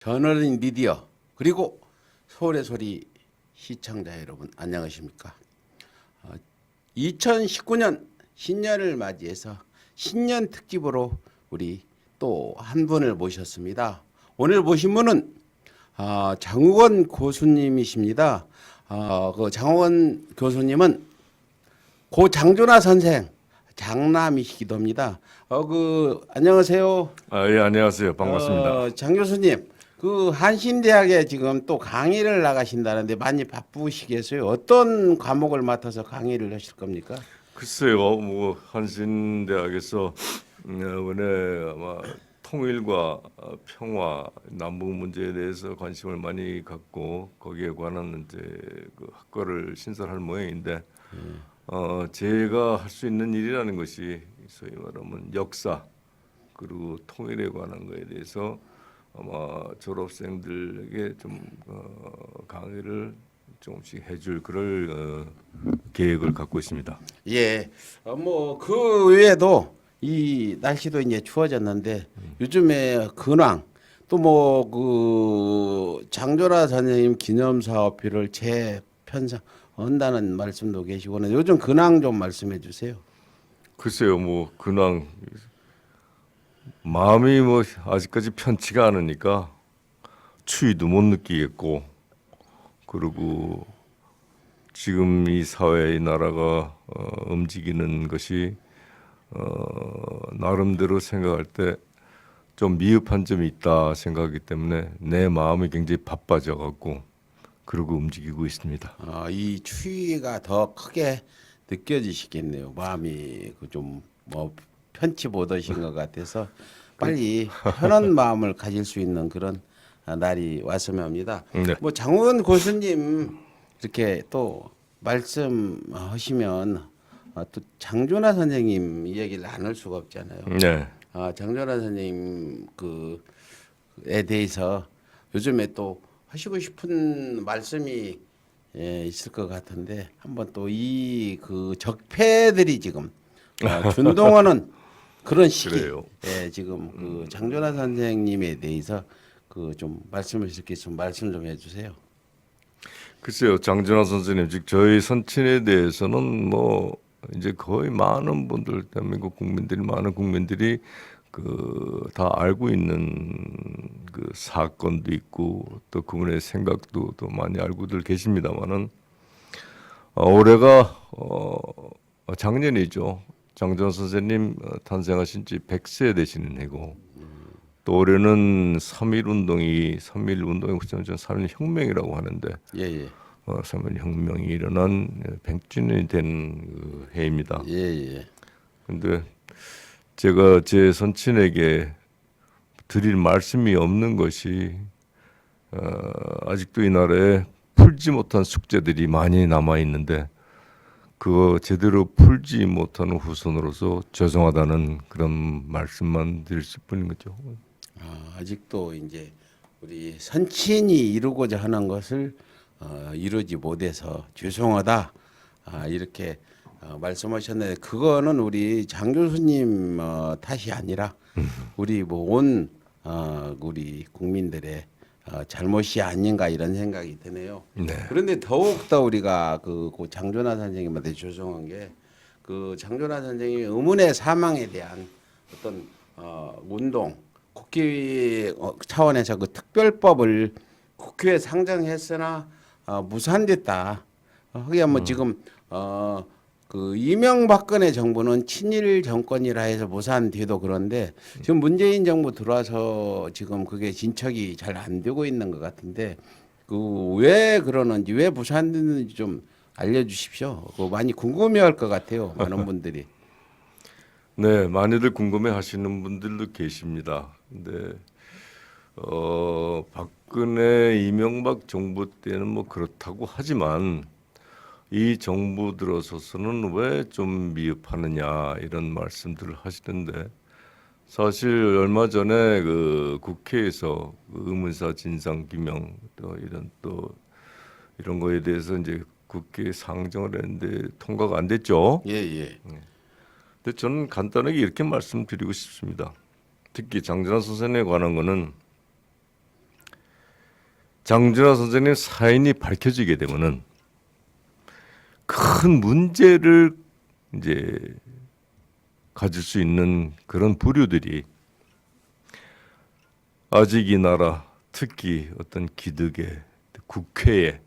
저널린 미디어 그리고 서울의 소리 시청자 여러분 안녕하십니까? 2019년 신년을 맞이해서 신년 특집으로 우리 또 한 분을 모셨습니다. 오늘 모신 분은 장우건 교수님이십니다. 그 장우건 교수님은 고 장준하 선생 장남이시기도 합니다. 안녕하세요. 예, 안녕하세요. 반갑습니다. 장 교수님, 그 한신대학에 지금 또 강의를 나가신다는데 많이 바쁘시겠어요? 어떤 과목을 맡아서 강의를 하실 겁니까? 글쎄요, 뭐 한신대학에서 이번에 아마 통일과 평화, 남북 문제에 대해서 관심을 많이 갖고 거기에 관한 이제 그 학과를 신설할 모양인데, 제가 할 수 있는 일이라는 것이 소위 말하면 역사 그리고 통일에 관한 거에 대해서 아마 졸업생들에게 좀 강의를 조금씩 해줄 그럴 계획을 갖고 있습니다. 예, 뭐 그 외에도 이 날씨도 이제 추워졌는데 요즘에 근황 또 뭐 그 장조라 선생님 기념사업비를 재편성한다는 말씀도 계시고는 요즘 근황 좀 말씀해 주세요. 글쎄요, 뭐 근황 마음이 뭐 아직까지 편치가 않으니까 추위도 못 느끼겠고, 그리고 지금 이 사회, 이 나라가 움직이는 것이 나름대로 생각할 때 좀 미흡한 점이 있다 생각하기 때문에 내 마음이 굉장히 바빠져 갖고 그러고 움직이고 있습니다. 이 추위가 더 크게 느껴지시겠네요. 마음이 좀 뭐 편치 못하신 것 같아서 빨리 편한 마음을 가질 수 있는 그런 날이 왔으면 합니다. 네. 뭐 장훈 교수님 이렇게 또 말씀하시면 또 장준하 선생님 이야기를 안 할 수가 없잖아요. 네. 장준하 선생님 그에 대해서 요즘에 또 하시고 싶은 말씀이 있을 것 같은데 한번 또 이 그 적폐들이 지금 준동하는 그런 시기 그래요. 지금 그 장준하 선생님에 대해서 그 좀 말씀하실 게 있으면 말씀 좀 해주세요. 글쎄요, 장준하 선생님, 즉 저희 선친에 대해서는 뭐 이제 거의 많은 분들, 대한민국 국민들이, 많은 국민들이 그 다 알고 있는 그 사건도 있고 또 그분의 생각도 또 많이 알고들 계십니다만은 올해가 작년이죠. 장준하 선생님 탄생하신 지 100세 되시는 해고, 또 올해는 3.1 운동이 3.1 혁명이라고 하는데 예예 3.1 혁명이 일어난 100주년이 된 그 해입니다. 예예 근데 제가 제 선친에게 드릴 말씀이 없는 것이 아직도 이 나라에 풀지 못한 숙제들이 많이 남아 있는데 그거 제대로 풀지 못하는 후손으로서 죄송하다는 그런 말씀만 드릴 뿐인 거죠. 아직도 이제 우리 선친이 이루고자 하는 것을 이루지 못해서 죄송하다 이렇게 말씀하셨는데 그거는 우리 장 교수님 탓이 아니라 우리 온 우리 국민들의 잘못이 아닌가 이런 생각이 드네요. 네. 그런데 더욱더 우리가 그 장준하 선생님한테 죄송한 게 그 장준하 선생님의 의문의 사망에 대한 어떤 운동 국회 차원에서 그 특별법을 국회에 상정했으나 무산됐다. 하기야 뭐 지금 그 이명박근혜 정부는 친일 정권이라 해서 무산돼도 그런데 지금 문재인 정부 들어와서 지금 그게 진척이 잘 안 되고 있는 것 같은데 그 왜 그러는지 왜 무산됐는지 좀 알려주십시오. 그거 많이 궁금해할 것 같아요. 많은 분들이. 네, 많이들 궁금해하시는 분들도 계십니다. 근데 박근혜, 이명박 정부 때는 뭐 그렇다고 하지만 이 정부 들어서서는 왜 좀 미흡하느냐 이런 말씀들을 하시는데, 사실 얼마 전에 그 국회에서 그 의문사 진상 규명 또 이런 거에 대해서 이제 국회에 상정을 했는데 통과가 안 됐죠. 예 예. 근데 저는 간단하게 이렇게 말씀드리고 싶습니다. 특히 장준하 선생에 관한 거는 장준하 선생님 사인이 밝혀지게 되면은 큰 문제를 이제 가질 수 있는 그런 부류들이 아직 이 나라 특히 어떤 기득에 국회에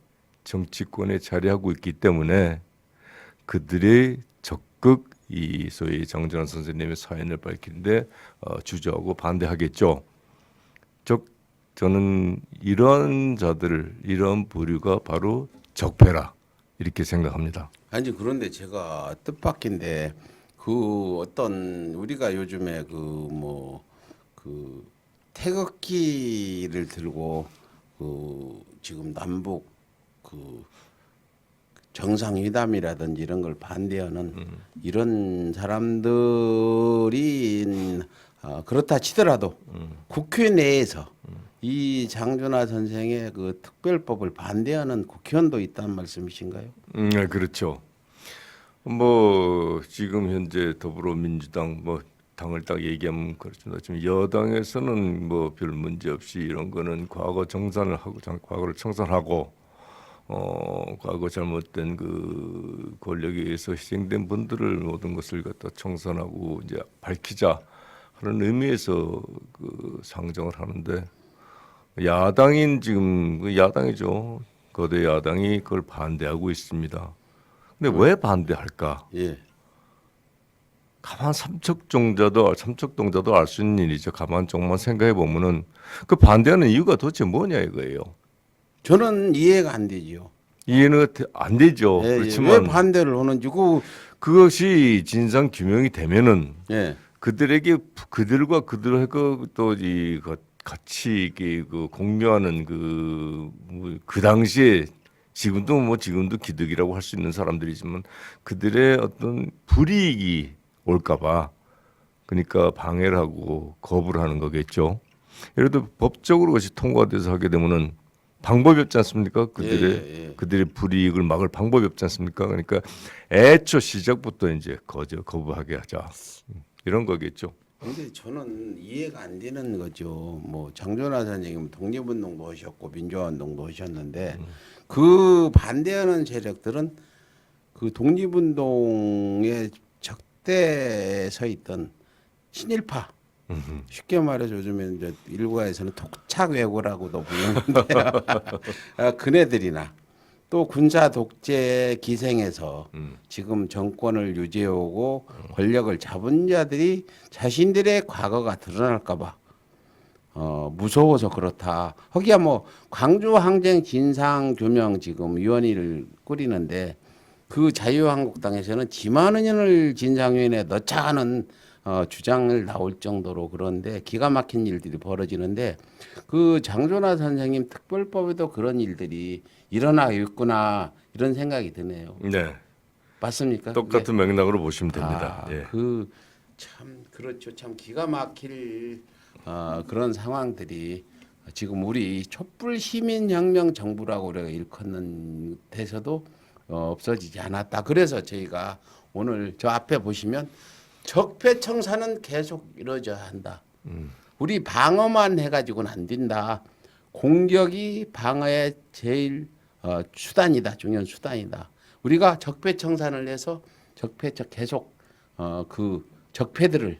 정치권에 자리하고 있기 때문에 그들이 적극 이 소위 장준하 선생님의 사인을 밝히는데 주저하고 반대하겠죠. 저는 이런 자들, 이런 부류가 바로 적폐라 이렇게 생각합니다. 아니 그런데 제가 뜻밖인데 그 어떤 우리가 요즘에 그 태극기를 들고 그 지금 남북 그 정상회담이라든지 이런 걸 반대하는 이런 사람들이 그렇다 치더라도 국회 내에서 이 장준하 선생의 그 특별법을 반대하는 국회의원도 있다는 말씀이신가요? 네, 그렇죠. 뭐 지금 현재 더불어민주당 뭐 당을 딱 얘기하면 그렇습니다. 지금 여당에서는 뭐 별 문제 없이 이런 거는 과거 정산을 하고 과거를 청산하고 과거 잘못된 그 권력에 의해서 희생된 분들을 모든 것을 갖다 청산하고 이제 밝히자 하는 의미에서 그 상정을 하는데 야당인 지금 그 야당이죠. 거대 야당이 그걸 반대하고 있습니다. 근데 왜 반대할까? 예. 가만 삼척동자도 알 수 있는 일이죠. 가만 조금만 생각해 보면은 그 반대하는 이유가 도대체 뭐냐 이거예요. 저는 이해가 안 되지요. 이해는 안 되죠. 예, 예. 그렇지만 왜 반대를 하는지 그것이 진상 규명이 되면은 예. 그들에게 그들과 그들하고 또이 같이 이게 그 공유하는 그 당시에 지금도 기득이라고 할 수 있는 사람들이지만 그들의 어떤 불이익이 올까봐 그러니까 방해를 하고 거부를 하는 거겠죠. 예를 들어 법적으로 그것이 통과돼서 하게 되면은 방법이 없지 않습니까? 그들의 불이익을 막을 방법이 없지 않습니까? 그러니까 애초 시작부터 이제 거부하게 하자 이런 거겠죠. 근데 저는 이해가 안 되는 거죠. 뭐 장준하 선생님 독립운동도 하셨고 민주화운동도 하셨는데 그 반대하는 세력들은 그 독립운동에 적대에 서 있던 친일파 쉽게 말해서 요즘에 이제 일국에서는 토착 왜고라고도 부르는데요. 그네들이나 또 군사 독재 기생에서 지금 정권을 유지해오고 권력을 잡은 자들이 자신들의 과거가 드러날까봐 무서워서 그렇다. 거기야 뭐 광주 항쟁 진상 규명 지금 위원회를 꾸리는데 그 자유한국당에서는 지만은연을 진상위원회에 넣자 하는 주장을 나올 정도로 그런데 기가 막힌 일들이 벌어지는데 그 장준하 선생님 특별법에도 그런 일들이 일어나고 있구나 이런 생각이 드네요. 네. 맞습니까? 똑같은 맥락으로 보시면 됩니다. 예. 그 참 그렇죠. 참 기가 막힐 그런 상황들이 지금 우리 촛불 시민혁명 정부라고 우리가 일컫는 데서도 없어지지 않았다. 그래서 저희가 오늘 저 앞에 보시면 적폐청산은 계속 이루어져야 한다. 우리 방어만 해가지고는 안 된다. 공격이 방어의 제일 수단이다. 중요한 수단이다. 우리가 적폐청산을 해서 계속 그 적폐들을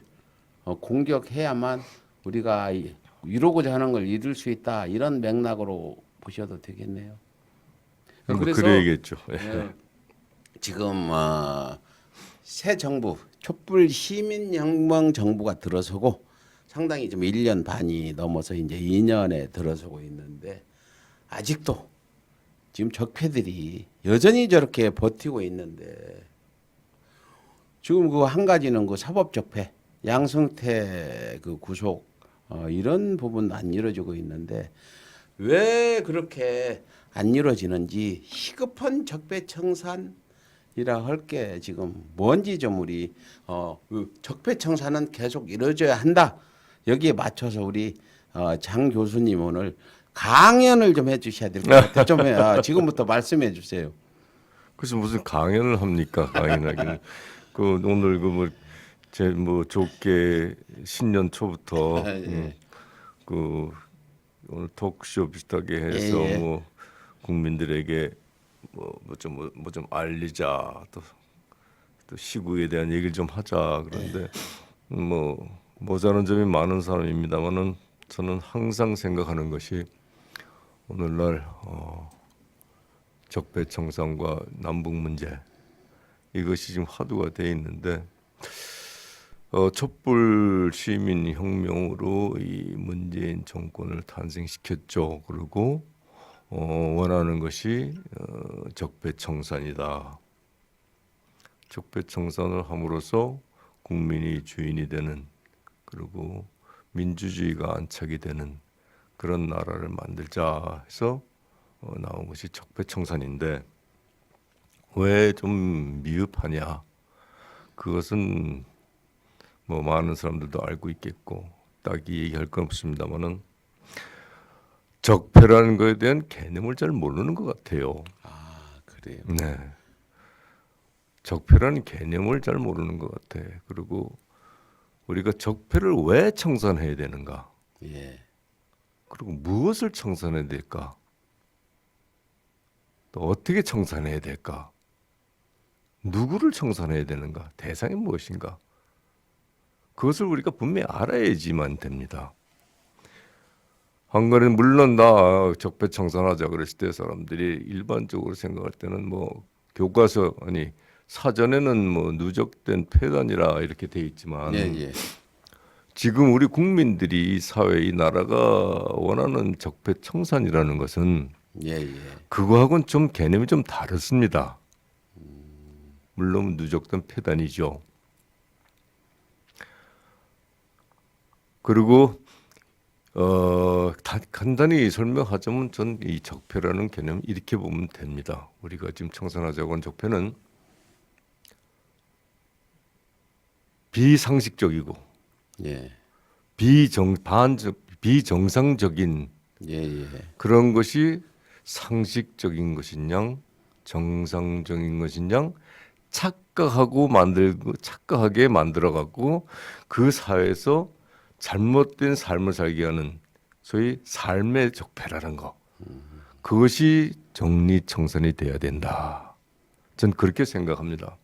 공격해야만 우리가 이루고자 하는 걸 이룰 수 있다. 이런 맥락으로 보셔도 되겠네요. 그래서 그래야겠죠. 지금 새 정부 촛불 시민혁명 정부가 들어서고 상당히 좀 1년 반이 넘어서 이제 2년에 들어서고 있는데 아직도 지금 적폐들이 여전히 저렇게 버티고 있는데 지금 그 한 가지는 그 사법 적폐 양승태 그 구속 이런 부분도 안 이루어지고 있는데 왜 그렇게 안 이루어지는지 시급한 적폐청산이라 할 게 지금 뭔지 좀 우리 그 적폐청산은 계속 이루어져야 한다. 여기에 맞춰서 우리 장 교수님 오늘 강연을 좀 해주셔야 될 것 같아요. 좀 지금부터 말씀해 주세요. 그래서 무슨 강연을 합니까? 강연하기는. 그 오늘 제 좋게 신년 초부터 그 오늘 토크쇼 비슷하게 해서 예, 예. 뭐 국민들에게 뭐 좀 알리자 또 시국에 대한 얘기를 좀 하자 그런데 뭐 모자란 점이 많은 사람입니다만은 저는 항상 생각하는 것이 오늘날 적폐청산과 남북 문제 이것이 지금 화두가 돼 있는데 촛불 시민 혁명으로 이 문재인 정권을 탄생시켰죠. 그리고 원하는 것이 적폐청산이다. 적폐청산을 함으로써 국민이 주인이 되는 그리고 민주주의가 안착이 되는 그런 나라를 만들자 해서 나온 것이 적폐청산인데 왜 좀 미흡하냐? 그것은 뭐 많은 사람들도 알고 있겠고 딱히 얘기할 건 없습니다만은 적폐라는 것에 대한 개념을 잘 모르는 것 같아요. 아, 그래요. 네, 적폐라는 개념을 잘 모르는 것 같아. 그리고 우리가 적폐를 왜 청산해야 되는가? 예. 그리고 무엇을 청산해야 될까? 또 어떻게 청산해야 될까? 누구를 청산해야 되는가? 대상이 무엇인가? 그것을 우리가 분명히 알아야지만 됩니다. 한간에 물론 나 적폐 청산하자 그랬을 때 사람들이 일반적으로 생각할 때는 뭐 교과서 아니 사전에는 뭐 누적된 폐단이라 이렇게 돼 있지만 예, 예. 지금 우리 국민들이 이 사회 이 나라가 원하는 적폐 청산이라는 것은 예, 예. 그거하고는 좀 개념이 좀 다릅니다. 물론 누적된 폐단이죠. 그리고 간단히 설명하자면 전 이 적폐라는 개념 이렇게 보면 됩니다. 우리가 지금 청산하자고 한 적폐는 비상식적이고 예. 비정상적인 예, 예. 그런 것이 상식적인 것이냐 정상적인 것이냐 착각하게 만들어갖고 그 사회에서 잘못된 삶을 살게 하는 소위 삶의 적폐라는 거 그것이 정리청산이 돼야 된다. 전 그렇게 생각합니다.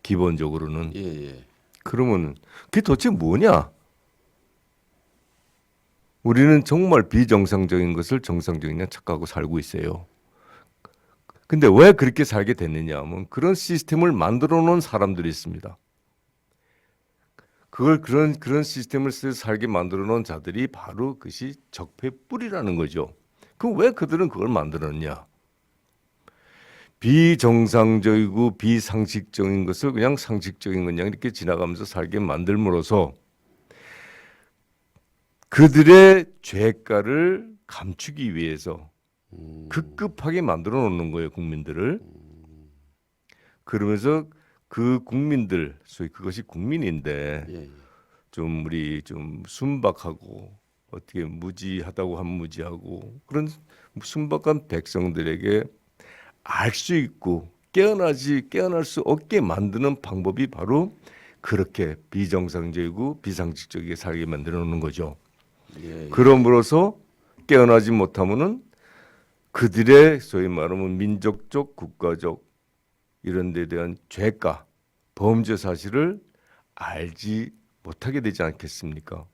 기본적으로는. 예, 예. 그러면 그게 도대체 뭐냐? 우리는 정말 비정상적인 것을 정상적이냐 착각하고 살고 있어요. 근데 왜 그렇게 살게 됐느냐 하면 그런 시스템을 만들어 놓은 사람들이 있습니다. 그런 시스템을 살게 만들어 놓은 자들이 바로 그것이 적폐 뿌리라는 거죠. 그럼 왜 그들은 그걸 만들었냐? 비정상적이고 비상식적인 것을 그냥 상식적인 그냥 이렇게 지나가면서 살게 만들므로써 그들의 죄가를 감추기 위해서 급급하게 만들어 놓는 거예요, 국민들을. 그러면서 그 국민들, 소위 그것이 국민인데 예, 예. 좀 우리 좀 순박하고 어떻게 무지하다고 하면 무지하고 그런 순박한 백성들에게 알 수 있고 깨어날 수 없게 만드는 방법이 바로 그렇게 비정상적이고 비상식적이게 살게 만들어 놓는 거죠. 예, 예. 그럼으로써 깨어나지 못하면은 그들의 소위 말하면 민족적, 국가적 이런 데 대한 죄가, 범죄 사실을 알지 못하게 되지 않겠습니까?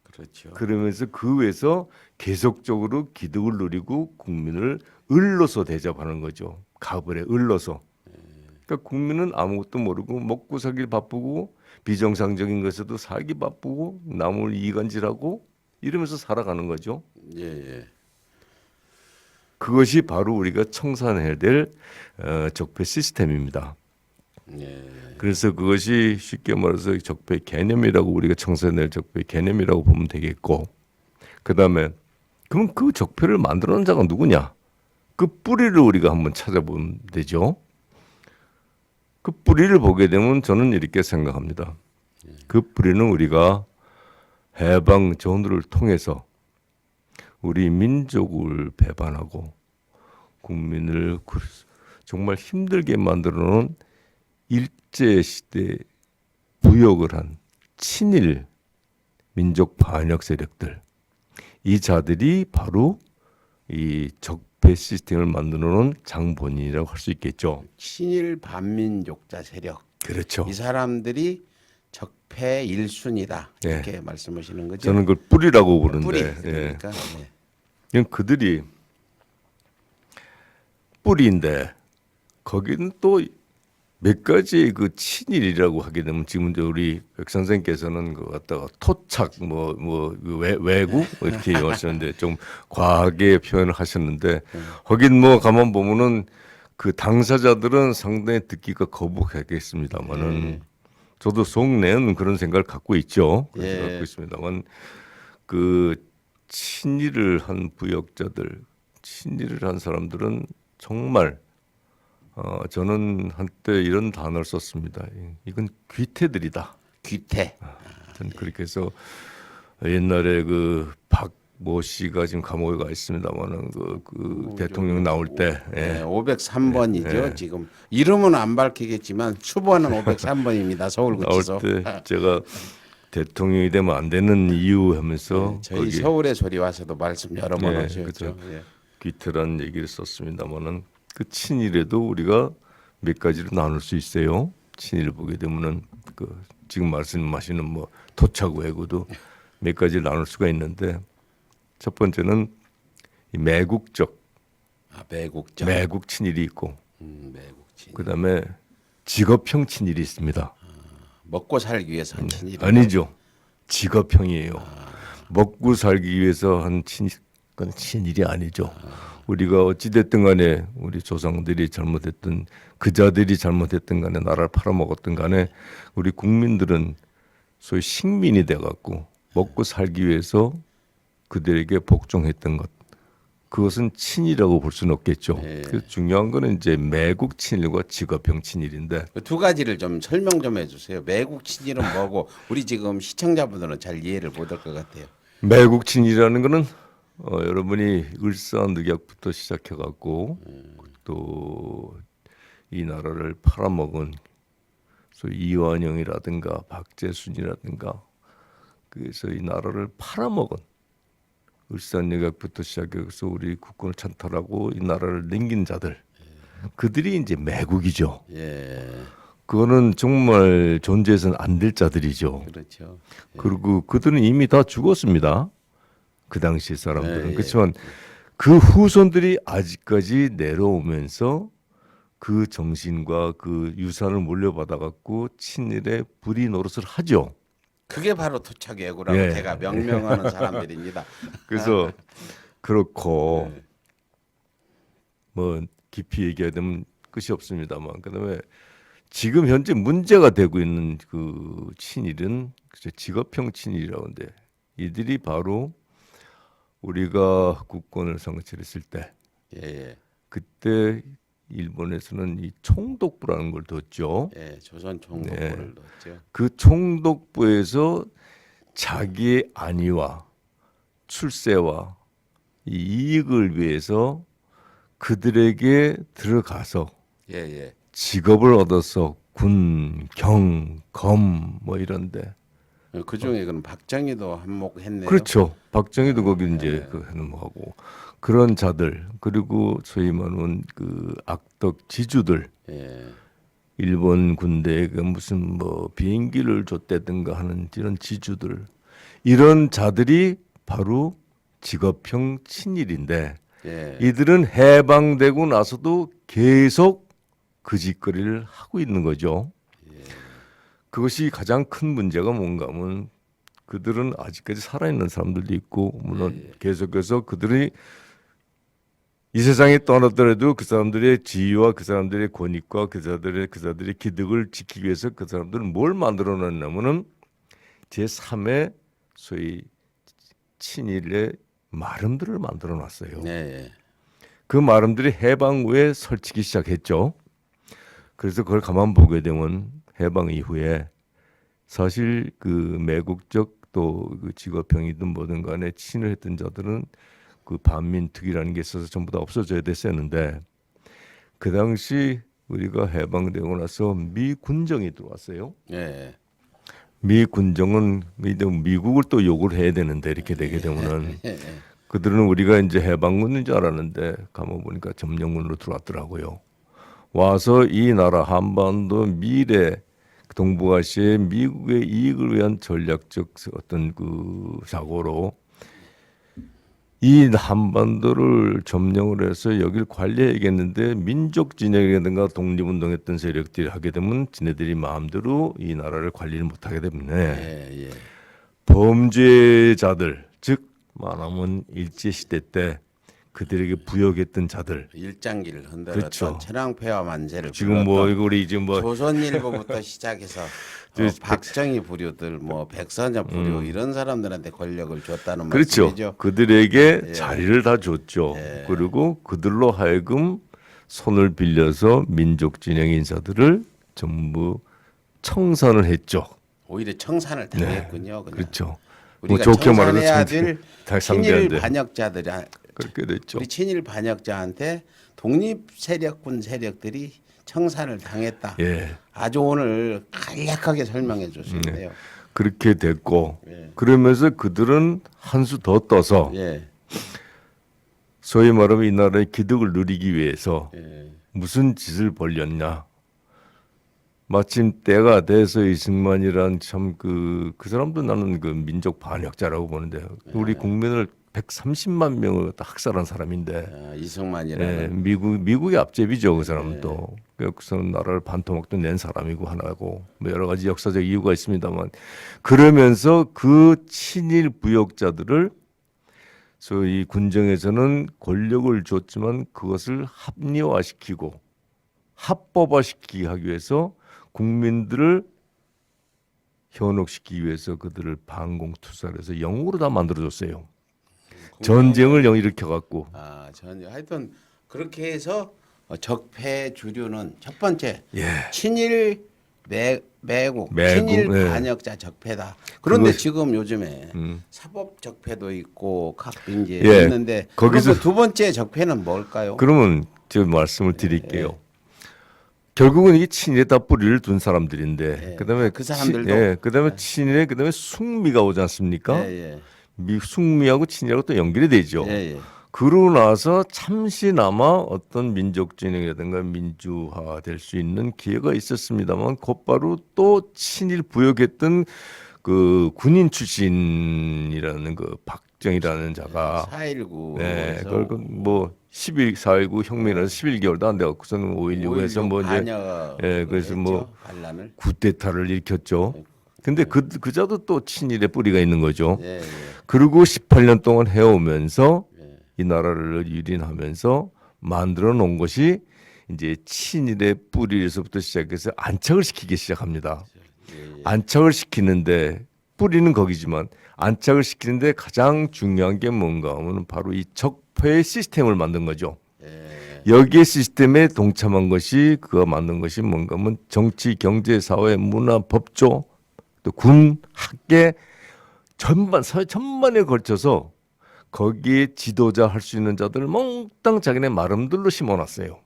그렇죠. 그러면서 그 위에서 계속적으로 기득을 누리고 국민을 을로서 대접하는 거죠. 가불에 을로서. 그러니까 국민은 아무것도 모르고 먹고 살기 바쁘고 비정상적인 것에도 살기 바쁘고 남을 이간질하고 이러면서 살아가는 거죠. 예, 예. 그것이 바로 우리가 청산해야 될 적폐 시스템입니다. 예. 그래서 그것이 쉽게 말해서 적폐 개념이라고 우리가 청산해야 될 적폐 개념이라고 보면 되겠고 그다음에 그럼 그 적폐를 만들어 놓은 자가 누구냐? 그 뿌리를 우리가 한번 찾아보면 되죠. 그 뿌리를 보게 되면 저는 이렇게 생각합니다. 그 뿌리는 우리가 해방 전후를 통해서 우리 민족을 배반하고 국민을 정말 힘들게 만들어 놓은 일제시대 부역을 한 친일 민족 반역 세력들 이 자들이 바로 이 적폐 시스템을 만들어 놓은 장본인이라고 할 수 있겠죠. 친일 반민족자 세력. 그렇죠. 이 사람들이 적폐 1순위다. 네. 이렇게 말씀하시는 거죠. 저는 그걸 뿌리라고 부르는데 뿌리. 예. 그러니까 네. 그냥 그들이 뿌리인데 거기는 또 몇 가지 그 친일이라고 하게 되면 지금 이제 우리 백 선생께서는 그 갖다가 토착 외구 이렇게 얘기하셨는데 좀 과하게 표현을 하셨는데 거긴 뭐 가만 보면은 그 당사자들은 상당히 듣기가 거북하겠습니다만은 저도 속내는 그런 생각을 갖고 있죠. 그래서 예. 갖고 있습니다만 그 친일을 한 부역자들, 친일을 한 사람들은 정말 저는 한때 이런 단어를 썼습니다. 이건 귀태들이다. 귀태. 전 그렇게 해서 옛날에 그 박모 씨가 지금 감옥에 가 있습니다만은 그 대통령 나올 때 네, 503번이죠. 지금 이름은 안 밝히겠지만 수번은 503번입니다. 나올 서울구치소. 때 제가 대통령이 되면 안 되는 이유 하면서 저희 거기 서울의 소리 와서도 말씀 여러 번 네, 하셨죠. 그렇죠. 예. 귀태라는 얘기를 썼습니다만은 그 친일에도 우리가 몇 가지로 나눌 수 있어요. 친일을 보게 되면은 그 지금 말씀하시는 뭐 토착 외구도 몇 가지를 나눌 수가 있는데 첫 번째는 이 매국적 매국적. 매국 친일이 있고 매국친. 그다음에 직업형 친일이 있습니다. 먹고 살기 위해서 한 친일. 아니죠. 직업형이에요. 먹고 살기 위해서 한 친일, 그건 친일이 아니죠. 우리가 어찌됐든 간에 우리 조상들이 잘못했던 그자들이 잘못했던 간에 나라를 팔아먹었던 간에 우리 국민들은 소위 식민이 돼갖고 먹고 살기 위해서 그들에게 복종했던 것. 그것은 친일이라고 볼 수는 없겠죠. 그래서 중요한 거는 이제 매국 친일과 직업형 친일인데 그 두 가지를 좀 설명 좀 해주세요. 매국 친일은 뭐고 우리 지금 시청자분들은 잘 이해를 못할 것 같아요. 매국 친일이라는 거는 여러분이 을사늑약부터 시작해갖고 또 이 나라를 팔아먹은 소위 이완영이라든가 박재순이라든가 그래서 이 나라를 팔아먹은 을사늑약부터 시작해서 우리 국권을 찬탈하고 이 나라를 넘긴 자들 그들이 이제 매국이죠. 예, 그거는 정말 존재해서는 안 될 자들이죠. 그렇죠. 그리고 그들은 이미 다 죽었습니다. 그 당시 사람들은. 예, 예. 그렇지만 그 후손들이 아직까지 내려오면서 그 정신과 그 유산을 물려받아 갖고 친일의 불의 노릇을 하죠. 그게 바로 토착 외구라고 예. 제가 명명하는 사람들입니다. 그래서 그렇고 뭐 깊이 얘기하면 끝이 없습니다만 그다음에 지금 현재 문제가 되고 있는 그 친일은 직업형 친일이라고 하는데 이들이 바로 우리가 국권을 상실했을 때 예, 그때 일본에서는 이 총독부라는 걸 뒀죠. 예, 조선 총독부를 넣었죠. 그 총독부에서 자기의 안위와 출세와 이 이익을 위해서 그들에게 들어가서 예, 예. 직업을 얻어서 군, 경, 검 뭐 이런데 그 중에 그럼 박정희도 한몫했네요. 그렇죠. 박정희도 거기 이제 그 해놓고 그런 자들 그리고 소위 말하는 그 악덕 지주들 예, 일본 군대에 그 무슨 뭐 비행기를 줬다든가 하는 이런 지주들 이런 자들이 바로 직업형 친일인데 예, 이들은 해방되고 나서도 계속 그 짓거리를 하고 있는 거죠. 그것이 가장 큰 문제가 뭔가 하면 그들은 아직까지 살아있는 사람들도 있고 물론 계속해서 그들이 이 세상에 떠났더라도 그 사람들의 지위와 그 사람들의 권익과 그자들의 기득을 지키기 위해서 그 사람들은 뭘 만들어놨냐면은 제3의 소위 친일의 마름들을 만들어놨어요. 네, 그 마름들이 해방 후에 설치기 시작했죠. 그래서 그걸 가만 보게 되면 해방 이후에 사실 그 매국적 또 그 직업형이든 뭐든 간에 친일했던 자들은 그 반민특위라는 게 있어서 전부 다 없어져야 됐었는데 그 당시 우리가 해방되고 나서 미 군정이 들어왔어요. 예, 미 군정은 미국을 또 욕을 해야 되는데 이렇게 되게 되면은 그들은 우리가 이제 해방군인 줄 알았는데 가만 보니까 점령군으로 들어왔더라고요. 와서 이 나라 한반도 미래 동북아시아의 미국의 이익을 위한 전략적 어떤 그 사고로 이 한반도를 점령을 해서 여기를 관리해야겠는데 민족 진영이라든가 독립운동했던 세력들이 하게 되면 지네들이 마음대로 이 나라를 관리를 못하게 때문에 예, 예. 범죄자들 즉 말하면 일제시대 때 그들에게 부역했던 자들 일장기를 흔들었던 그렇죠. 천황폐하 만세를 지금 뭐 이거 우리 지금 뭐 조선일보부터 시작해서 박정희 부류들 뭐 백선엽 부류 이런 사람들한테 권력을 줬다는 그렇죠. 말씀이죠. 그들에게 예. 자리를 다 줬죠. 예. 그리고 그들로 하여금 손을 빌려서 민족 진영 인사들을 전부 청산을 했죠. 오히려 청산을 당했군요. 그냥. 그렇죠. 우리가 뭐 좋게 말해서 청산해야 될 친일 상대한데 반역자들이 그렇게 됐죠. 우리 친일 반역자한테 독립 세력군 세력들이 청산을 당했다. 예, 아주 오늘 간략하게 설명해 주시는데요. 그렇게 됐고 예. 그러면서 그들은 한 수 더 떠서 예. 소위 말하면 이 나라의 기득을 누리기 위해서 예. 무슨 짓을 벌였냐? 마침 때가 돼서 이승만이란 참 그 사람도 나는 그 민족 반역자라고 보는데 우리 국민을 130만 명을 학살한 사람인데 아, 이승만이라는 미국의 앞제비죠 그 사람도 그래서 나라를 반토막도 낸 사람이고 하나고 뭐 여러 가지 역사적 이유가 있습니다만 그러면서 그 친일 부역자들을 소위 군정에서는 권력을 줬지만 그것을 합리화시키고 합법화시키기 하기 위해서 국민들을 현혹시키기 위해서 그들을 반공투사를 해서 영으로 다 만들어줬어요. 전쟁을 일으켜갖고 아, 하여튼 그렇게 해서 적폐 주류는 첫 번째 예. 친일 매국, 매국, 친일 예. 반역자 적폐다. 그런데 그것이- 지금 요즘에 사법 적폐도 있고 각 이제 예. 있는데 거기서- 거기서 두 번째 적폐는 뭘까요? 그러면 제가 말씀을 드릴게요. 결국은 이게 친일에 다 뿌리를 둔 사람들인데 예. 그다음에 그 사람들도- 그다음에 친일에 그다음에 숙미가 오지 않습니까? 예, 숙미하고 친일하고 또 연결이 되죠. 예. 예. 그러고 나서 잠시나마 어떤 민족 진영이라든가 민주화 될 수 있는 기회가 있었습니다만 곧바로 또 친일 부역했던 그 군인 출신이라는 그 박정희라는 자가 4.19 네, 에서 그걸 뭐 4.19 혁명이라서 11개월도 안 돼갖고서는 5.16에서 뭐 이제 그래서 뭐 반란을 쿠데타를 일으켰죠. 근데 그자도 또 친일의 뿌리가 있는 거죠. 예, 예. 그리고 18년 동안 해오면서 이 나라를 유린하면서 만들어 놓은 것이 이제 친일의 뿌리에서부터 시작해서 안착을 시키기 시작합니다. 안착을 시키는데 뿌리는 거기지만 안착을 시키는데 가장 중요한 게 뭔가 하면 바로 이 적폐의 시스템을 만든 거죠. 여기에 시스템에 동참한 것이 그가 만든 것이 뭔가 하면 정치, 경제, 사회, 문화, 법조, 또 군, 학계 전반 사회 전반에 걸쳐서 거기에 지도자 할 수 있는 자들을 몽땅 자기네 마름들로 심어놨어요.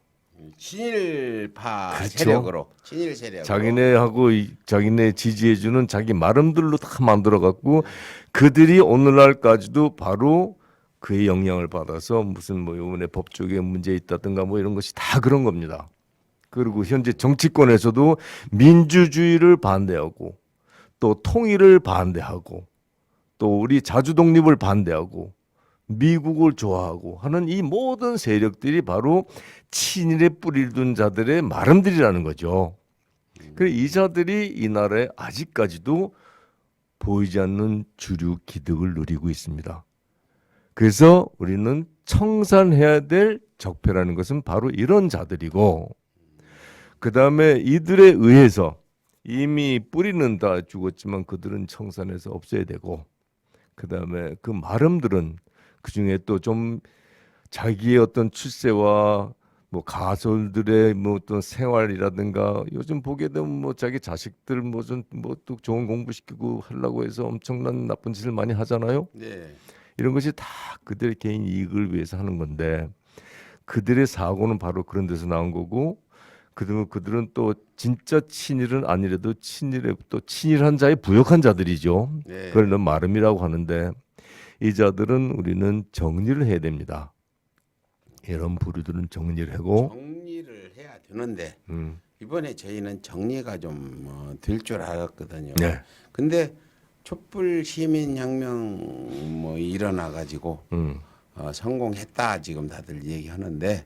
친일파 그렇죠. 세력으로 친일 세력으로 자기네하고 자기네 지지해주는 자기 마름들로 다 만들어갖고 그들이 오늘날까지도 바로 그의 영향을 받아서 무슨 뭐 이번에 법조계 문제 있다든가 뭐 이런 것이 다 그런 겁니다. 그리고 현재 정치권에서도 민주주의를 반대하고 또 통일을 반대하고 또 우리 자주 독립을 반대하고 미국을 좋아하고 하는 이 모든 세력들이 바로 친일에 뿌리를 둔 자들의 마름들이라는 거죠. 그래서 이 자들이 이 나라에 아직까지도 보이지 않는 주류 기득을 누리고 있습니다. 그래서 우리는 청산해야 될 적폐라는 것은 바로 이런 자들이고 그 다음에 이들에 의해서 이미 뿌리는 다 죽었지만 그들은 청산해서 없애야 되고 그 다음에 그 마름들은 그 중에 또 좀 자기의 어떤 출세와 뭐 가설들의 뭐 어떤 생활이라든가 요즘 보게 되면 뭐 자기 자식들 뭐 좀 뭐 또 좋은 공부 시키고 하려고 해서 엄청난 나쁜 짓을 많이 하잖아요. 네. 이런 것이 다 그들의 개인 이익을 위해서 하는 건데 그들의 사고는 바로 그런 데서 나온 거고 그들은 또 진짜 친일은 아니래도 친일에 또 친일한 자에 부역한 자들이죠. 네. 그걸 마름이라고 하는데 이 자들은 우리는 정리를 해야 됩니다. 이런 부류들은 정리를 하고 정리를 해야 되는데 음, 이번에 저희는 정리가 좀 될 줄 알았거든요. 네. 근데 촛불 시민혁명 뭐 일어나 가지고 성공했다 지금 다들 얘기하는데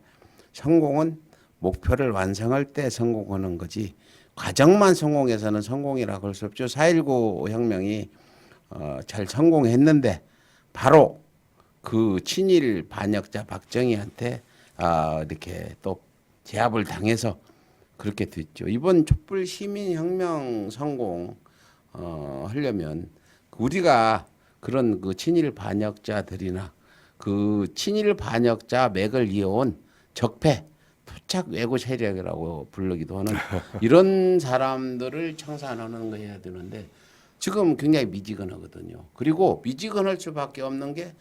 성공은 목표를 완성할 때 성공하는 거지 과정만 성공해서는 성공이라고 할 수 없죠. 4.19 혁명이 잘 성공했는데 바로 그 친일 반역자 박정희한테 이렇게 또 제압을 당해서 그렇게 됐죠. 이번 촛불 시민혁명 성공 하려면 우리가 그런 그 친일 반역자들이나 그 친일 반역자 맥을 이어온 적폐 토착 외고 세력이라고 부르기도 하는 이런 사람들을 청산하는 거 해야 되는데 지금 굉장히 미지근하거든요. 그리고 미지근할 수밖에 없는 게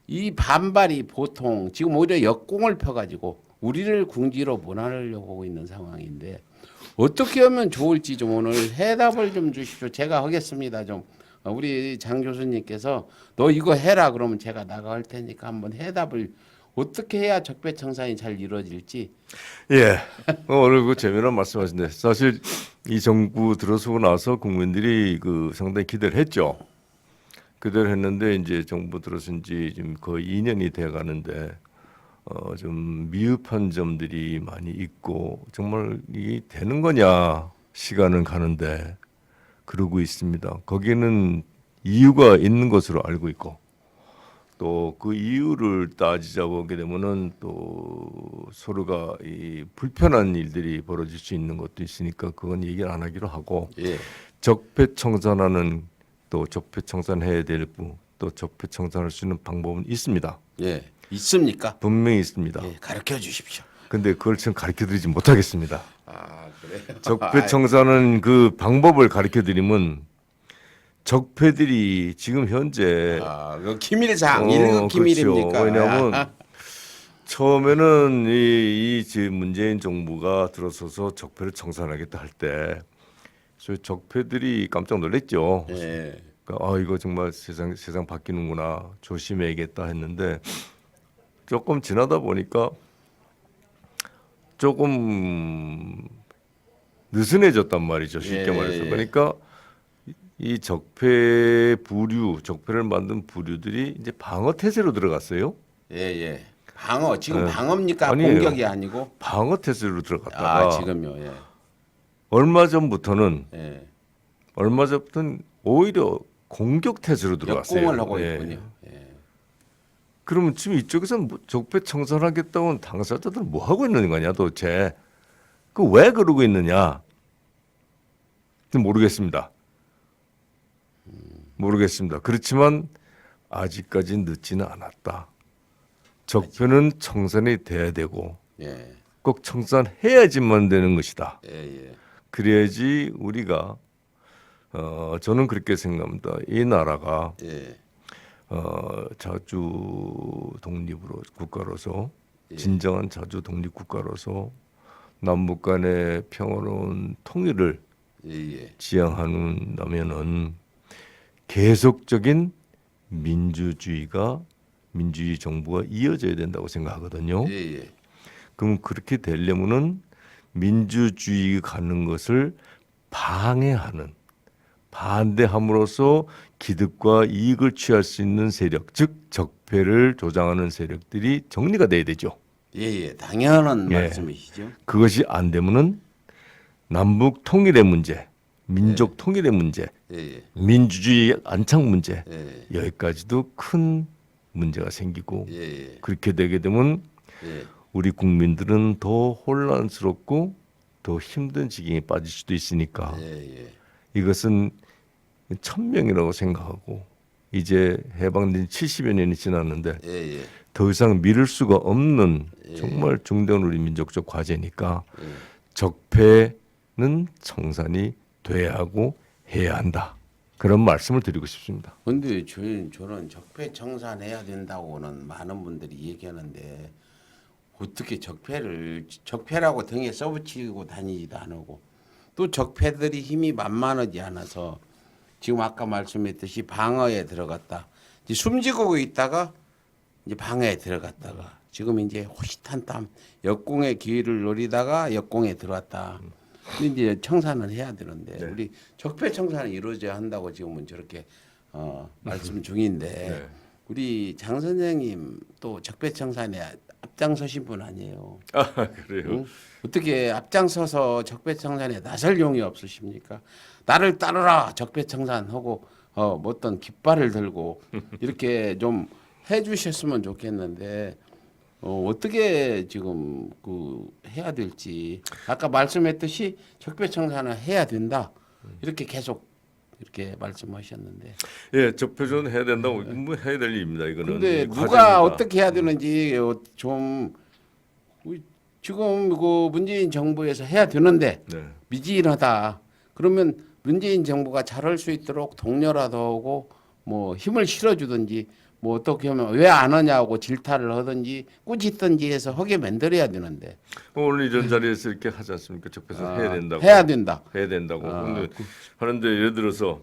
이 반발이 보통 지금 오히려 역공을 펴가지고 우리를 궁지로 몰아내려고 하고 있는 상황인데 어떻게 하면 좋을지 좀 오늘 해답을 좀 주십시오. 제가 하겠습니다. 좀 우리 장 교수님께서 너 이거 해라 그러면 제가 나갈 테니까 한번 해답을 어떻게 해야 적폐청산이 잘 이루어질지. 예. 오늘 그 재미난 말씀하신데 사실 이 정부 들어서고 나서 국민들이 그 상당히 기대를 했죠. 기대를 했는데 이제 정부 들어선 지 지금 거의 2년이 돼 가는데 좀 미흡한 점들이 많이 있고 정말 이게 되는 거냐 시간은 가는데 그러고 있습니다. 거기에는 이유가 있는 것으로 알고 있고 또 그 이유를 따지자 보게 되면은 또 서로가 이 불편한 일들이 벌어질 수 있는 것도 있으니까 그건 얘기를 안 하기로 하고 예. 적폐청산하는 또 적폐청산해야 될 또 적폐청산할 수 있는 방법은 있습니다. 예. 있습니까? 분명히 있습니다. 예. 가르쳐 주십시오. 근데 그걸 지금 가르쳐드리지 못하겠습니다. 아, 그래요. 적폐청산은 그 방법을 가르쳐드리면 적폐들이 지금 현재 그 기밀사항 1급 기밀입니까? 그렇죠. 왜냐하면 처음에는 이 문재인 정부가 들어서서 적폐를 청산하겠다 할 때 적폐들이 깜짝 놀랐죠. 예. 그러니까 이거 정말 세상 바뀌는구나 조심해야겠다 했는데 조금 지나다 보니까 조금 느슨해졌단 말이죠. 쉽게 예. 말해서. 그러니까 이 적폐를 만든 부류들이 이제 방어 태세로 들어갔어요. 예, 예. 방어 지금 네. 방어입니까? 아니에요. 공격이 아니고. 방어 태세로 들어갔다가 지금요. 예. 얼마 전부터는 예. 오히려 공격 태세로 들어갔어요. 역공을 하고 예. 있군요. 예. 그러면 지금 이쪽에서는 적폐 청산하겠다고 당사자들은 뭐 하고 있는 거냐 도대체? 그 왜 그러고 있느냐? 모르겠습니다. 그렇지만 아직까지 늦지는 않았다. 적폐는 청산이 돼야 되고 예. 꼭 청산해야지만 되는 것이다. 예, 예. 그래야지 우리가 저는 그렇게 생각합니다. 이 나라가 예. 자주 독립으로 국가로서 예. 진정한 자주 독립 국가로서 남북 간의 평화로운 통일을 예, 예. 지향한다면은 계속적인 민주주의 정부가 이어져야 된다고 생각하거든요. 예, 예. 그럼 그렇게 되려면은 민주주의 가는 것을 방해하는 반대함으로써 기득과 이익을 취할 수 있는 세력, 즉 적폐를 조장하는 세력들이 정리가 돼야 되죠. 예, 예. 당연한 예. 말씀이시죠. 그것이 안 되면은 남북 통일의 문제, 민족 통일의 문제, 예, 예. 민주주의 안착 문제 예. 여기까지도 큰 문제가 생기고 예, 예. 그렇게 되게 되면 예. 우리 국민들은 더 혼란스럽고 더 힘든 지경에 빠질 수도 있으니까 예, 예. 이것은 천명이라고 생각하고 이제 해방된 70여 년이 지났는데 예, 예. 더 이상 미룰 수가 없는 정말 중대한 우리 민족적 과제니까 적폐는 청산이 돼야 하고 해야 한다. 그런 말씀을 드리고 싶습니다. 근데 저는 적폐 청산해야 된다고는 많은 분들이 얘기하는데 어떻게 적폐라고 등에 써붙이고 다니지도 않고 또 적폐들이 힘이 만만하지 않아서 지금 아까 말씀했듯이 방어에 들어갔다. 이제 숨지고 있다가 이제 방어에 들어갔다가 지금 이제 호시탄탐 역공의 기회를 노리다가 역공에 들어왔다. 근데 이제 청산을 해야 되는데 네. 우리 적폐 청산이 이루어져야 한다고 지금은 저렇게 말씀 중인데 네. 우리 장 선생님 또 적폐 청산에 앞장서신 분 아니에요. 아 그래요. 응? 어떻게 앞장서서 적폐 청산에 나설 용이 없으십니까? 나를 따르라 적폐 청산하고 뭐 어떤 깃발을 들고 이렇게 좀 해주셨으면 좋겠는데 어떻게 지금 그 해야 될지 아까 말씀했듯이 적폐 청산을 해야 된다 이렇게 계속 이렇게 말씀하셨는데 예, 적폐전 해야 된다고 뭐 해야 될 일입니다. 이거는 근데 누가 과제입니다. 어떻게 해야 되는지 좀 지금 그 문재인 정부에서 해야 되는데 네. 미진하다. 그러면 문재인 정부가 잘할 수 있도록 독려라도 하고 뭐 힘을 실어주든지 뭐 어떻게 하면 왜 안 하냐고 질타를 하든지 꾸짖든지 해서 하게 만들어야 되는데 오늘 이런 자리에서 이렇게 하지 않습니까? 적폐전 해야 된다고. 해야 된다. 해야 된다고. 근데 하는데 예를 들어서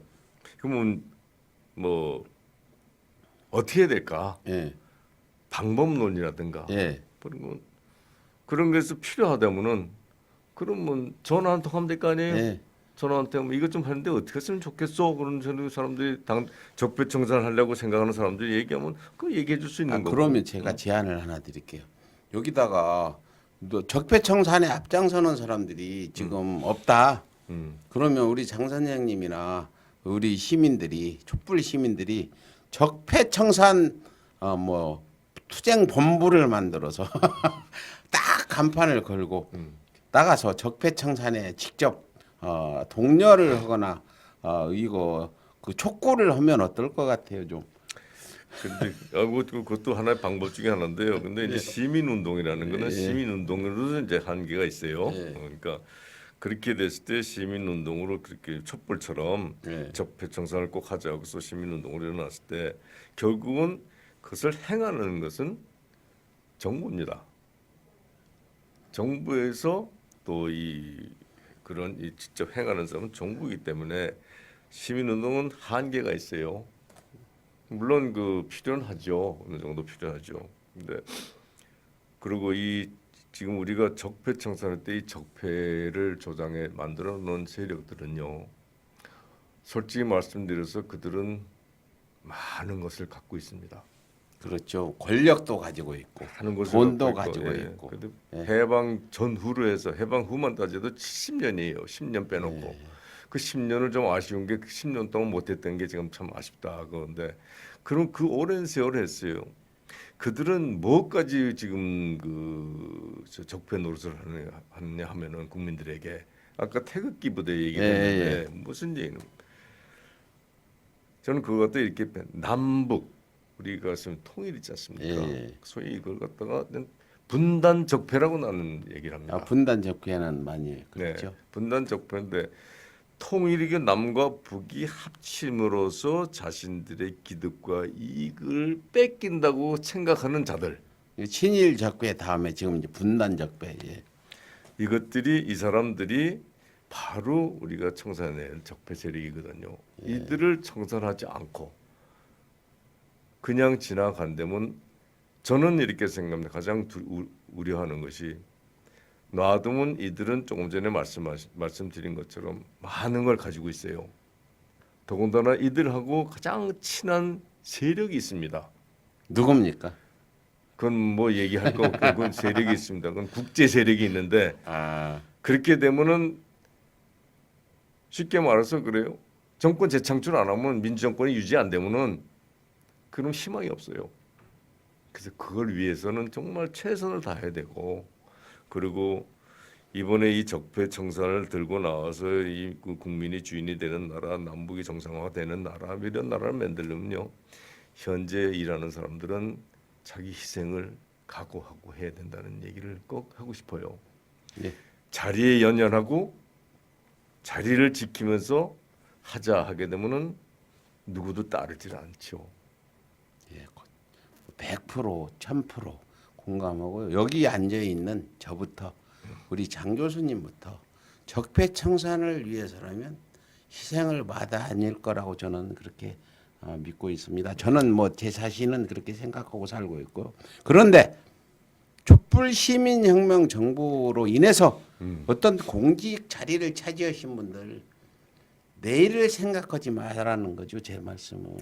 그러면 뭐 어떻게 해야 될까? 예, 방법론이라든가 예. 그런 것에서 필요하다면은 그러면 전화 한 통 하면 될 거 아니에요? 예. 전화한테 뭐 이것 좀 하는데 어떻게 했으면 좋겠어? 그런 사람들이 당 적폐 청산하려고 생각하는 사람들이 얘기하면 그 얘기해 줄 수 있는 거고. 그러면 제가 제안을 하나 드릴게요. 여기다가 너 적폐 청산에 앞장서는 사람들이 지금 없다. 그러면 우리 장 선생님이나 우리 시민들이 촛불 시민들이 적폐 청산 뭐 투쟁 본부를 만들어서 딱 간판을 걸고 나가서 적폐 청산에 직접 독려를 하거나 이거 그 촉구를 하면 어떨 것 같아요, 좀. 근데 그것도 하나의 방법 중에 하나인데요. 근데 이제 시민 운동이라는 거는 시민 운동으로도 이제 한계가 있어요. 그러니까 그렇게 됐을 때 시민 운동으로 그렇게 촛불처럼 적폐 청산을 꼭 하자고 해서 시민 운동으로 일어났을 때 결국은 그것을 행하는 것은 정부입니다. 정부에서 또 그런 직접 행하는 사람은 정부이기 때문에 시민 운동은 한계가 있어요. 물론 그 필요는 하죠. 어느 정도 필요하죠. 근데 그리고 지금 우리가 적폐 청산할 때 이 적폐를 조장해 만들어 놓은 세력들은요. 솔직히 말씀드려서 그들은 많은 것을 갖고 있습니다. 그렇죠. 권력도 가지고 있고 하는 것을 돈도 갖고 가지고 예. 있고. 근데 예. 해방 전후로 해서 해방 후만 따져도 70년이에요. 10년 빼놓고. 그 10년을 좀 아쉬운 게 그 10년 동안 못했던 게 지금 참 아쉽다. 그런데 그럼 그 오랜 세월을 했어요. 그들은 뭐까지 지금 적폐 노릇을 하느냐 하면은 국민들에게 아까 태극기 부대 얘기했는데 무슨 얘기는 저는 그거 갖다 이렇게 남북 우리가 지금 통일 있지 않습니까? 소위 이걸 갖다가 분단 적폐라고 나는 얘기를 합니다. 분단 적폐는 많이 그렇죠. 네, 분단 적폐인데 통일이 남과 북이 합침으로써 자신들의 기득과 이익을 뺏긴다고 생각하는 자들. 친일 적폐 다음에 지금 이제 분단 적폐. 예. 이 사람들이 바로 우리가 청산해낼 적폐 세력이거든요. 이들을 청산하지 않고 그냥 지나간다면 저는 이렇게 생각합니다. 가장 우려하는 것이 놔두면 이들은 조금 전에 말씀드린 것처럼 많은 걸 가지고 있어요. 더군다나 이들하고 가장 친한 세력이 있습니다. 누굽니까? 그건 뭐 얘기할 거 없고 그건 세력이 있습니다. 그건 국제 세력이 있는데 그렇게 되면은 쉽게 말해서 그래요. 정권 재창출 안 하면 민주정권이 유지 안 되면은 그럼 희망이 없어요. 그래서 그걸 위해서는 정말 최선을 다해야 되고 그리고 이번에 이 적폐 청산을 들고 나와서 그 국민이 주인이 되는 나라, 남북이 정상화되는 나라 이런 나라를 만들려면요. 현재 일하는 사람들은 자기 희생을 각오하고 해야 된다는 얘기를 꼭 하고 싶어요. 네. 자리에 연연하고 자리를 지키면서 하게 되면은 누구도 따르질 않죠. 100%, 1000% 공감하고요. 여기 앉아 있는 저부터 우리 장 교수님부터 적폐청산을 위해서라면 희생을 마다아닐 거라고 저는 그렇게 믿고 있습니다. 저는 뭐 제 자신은 그렇게 생각하고 살고 있고 그런데 촛불 시민혁명 정부로 인해서 어떤 공직 자리를 차지하신 분들 내일을 생각하지 말라는 거죠. 제 말씀은.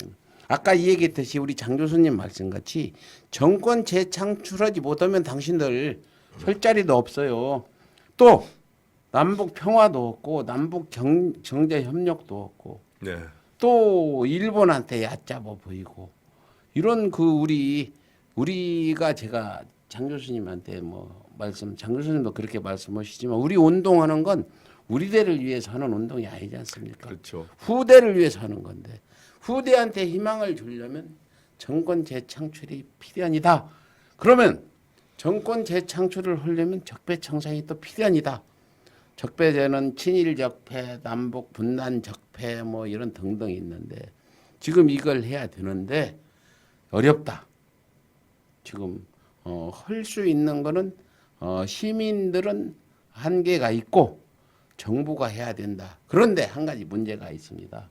아까 이 얘기했듯이 우리 장 교수님 말씀같이 정권 재창출하지 못하면 당신들 설 자리도 없어요. 또 남북 평화도 없고 남북 경제 협력도 없고 네. 또 일본한테 얕잡아 보이고 이런 그 우리가 제가 장 교수님한테 장 교수님도 그렇게 말씀하시지만 우리 운동하는 건 우리들을 위해서 하는 운동이 아니지 않습니까? 그렇죠. 후대를 위해서 하는 건데 후대한테 희망을 주려면 정권 재창출이 필연이다. 그러면 정권 재창출을 하려면 적폐청산이 또 필연이다. 적폐제는 친일 적폐, 남북 분단 적폐 뭐 이런 등등 있는데 지금 이걸 해야 되는데 어렵다. 지금 할 수 있는 거는 시민들은 한계가 있고 정부가 해야 된다. 그런데 한 가지 문제가 있습니다.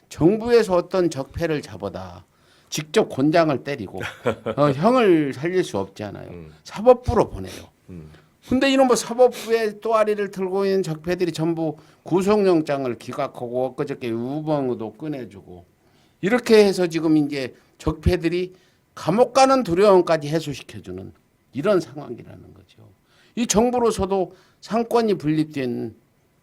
정부에서 어떤 적폐를 잡아다 직접 곤장을 때리고 형을 살릴 수 없잖아요. 사법부로 보내요. 근데 이런 뭐 사법부의 또아리를 들고 있는 적폐들이 전부 구속영장을 기각하고 엊그저께 우병우도 꺼내주고 이렇게 해서 지금 이제 적폐들이 감옥 가는 두려움까지 해소시켜주는 이런 상황이라는 거죠. 이 정부로서도 상권이 분립된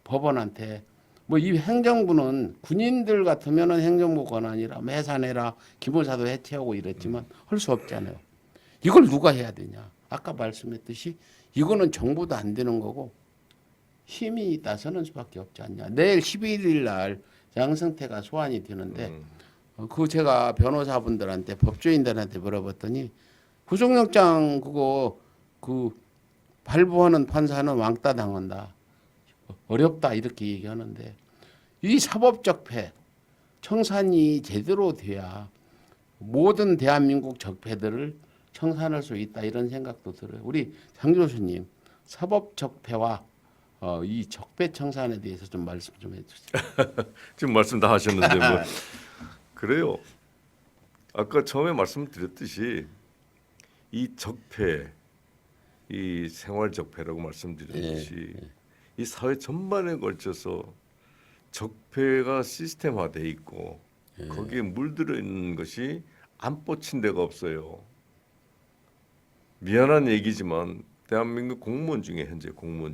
법원한테 뭐 이 행정부는 군인들 같으면은 행정부 권한이라 매사내라 기본사도 해체하고 이랬지만 할 수 없잖아요. 이걸 누가 해야 되냐? 아까 말씀했듯이 이거는 정부도 안 되는 거고 힘이 나서는 수밖에 없지 않냐. 내일 11일 날 양승태가 소환이 되는데 그 제가 변호사분들한테 법조인들한테 물어봤더니 구속영장 그거 그 발부하는 판사는 왕따 당한다. 어렵다 이렇게 얘기하는데 이 사법적폐 청산이 제대로 돼야 모든 대한민국 적폐들을 청산할 수 있다 이런 생각도 들어요. 우리 장 교수님 사법적폐와 이 적폐 청산에 대해서 좀 말씀 좀 해주세요. 지금 말씀 다 하셨는데 뭐 그래요. 아까 처음에 말씀드렸듯이 이 적폐, 이 생활 적폐라고 말씀드렸듯이 이 사회 전반에 걸쳐서 적폐가 시스템화돼 있고 거기에 물들어 있는 것이 안 뻗친 데가 없어요. 미안한 얘기지만 대한민국 공무원 중에 현재 공무원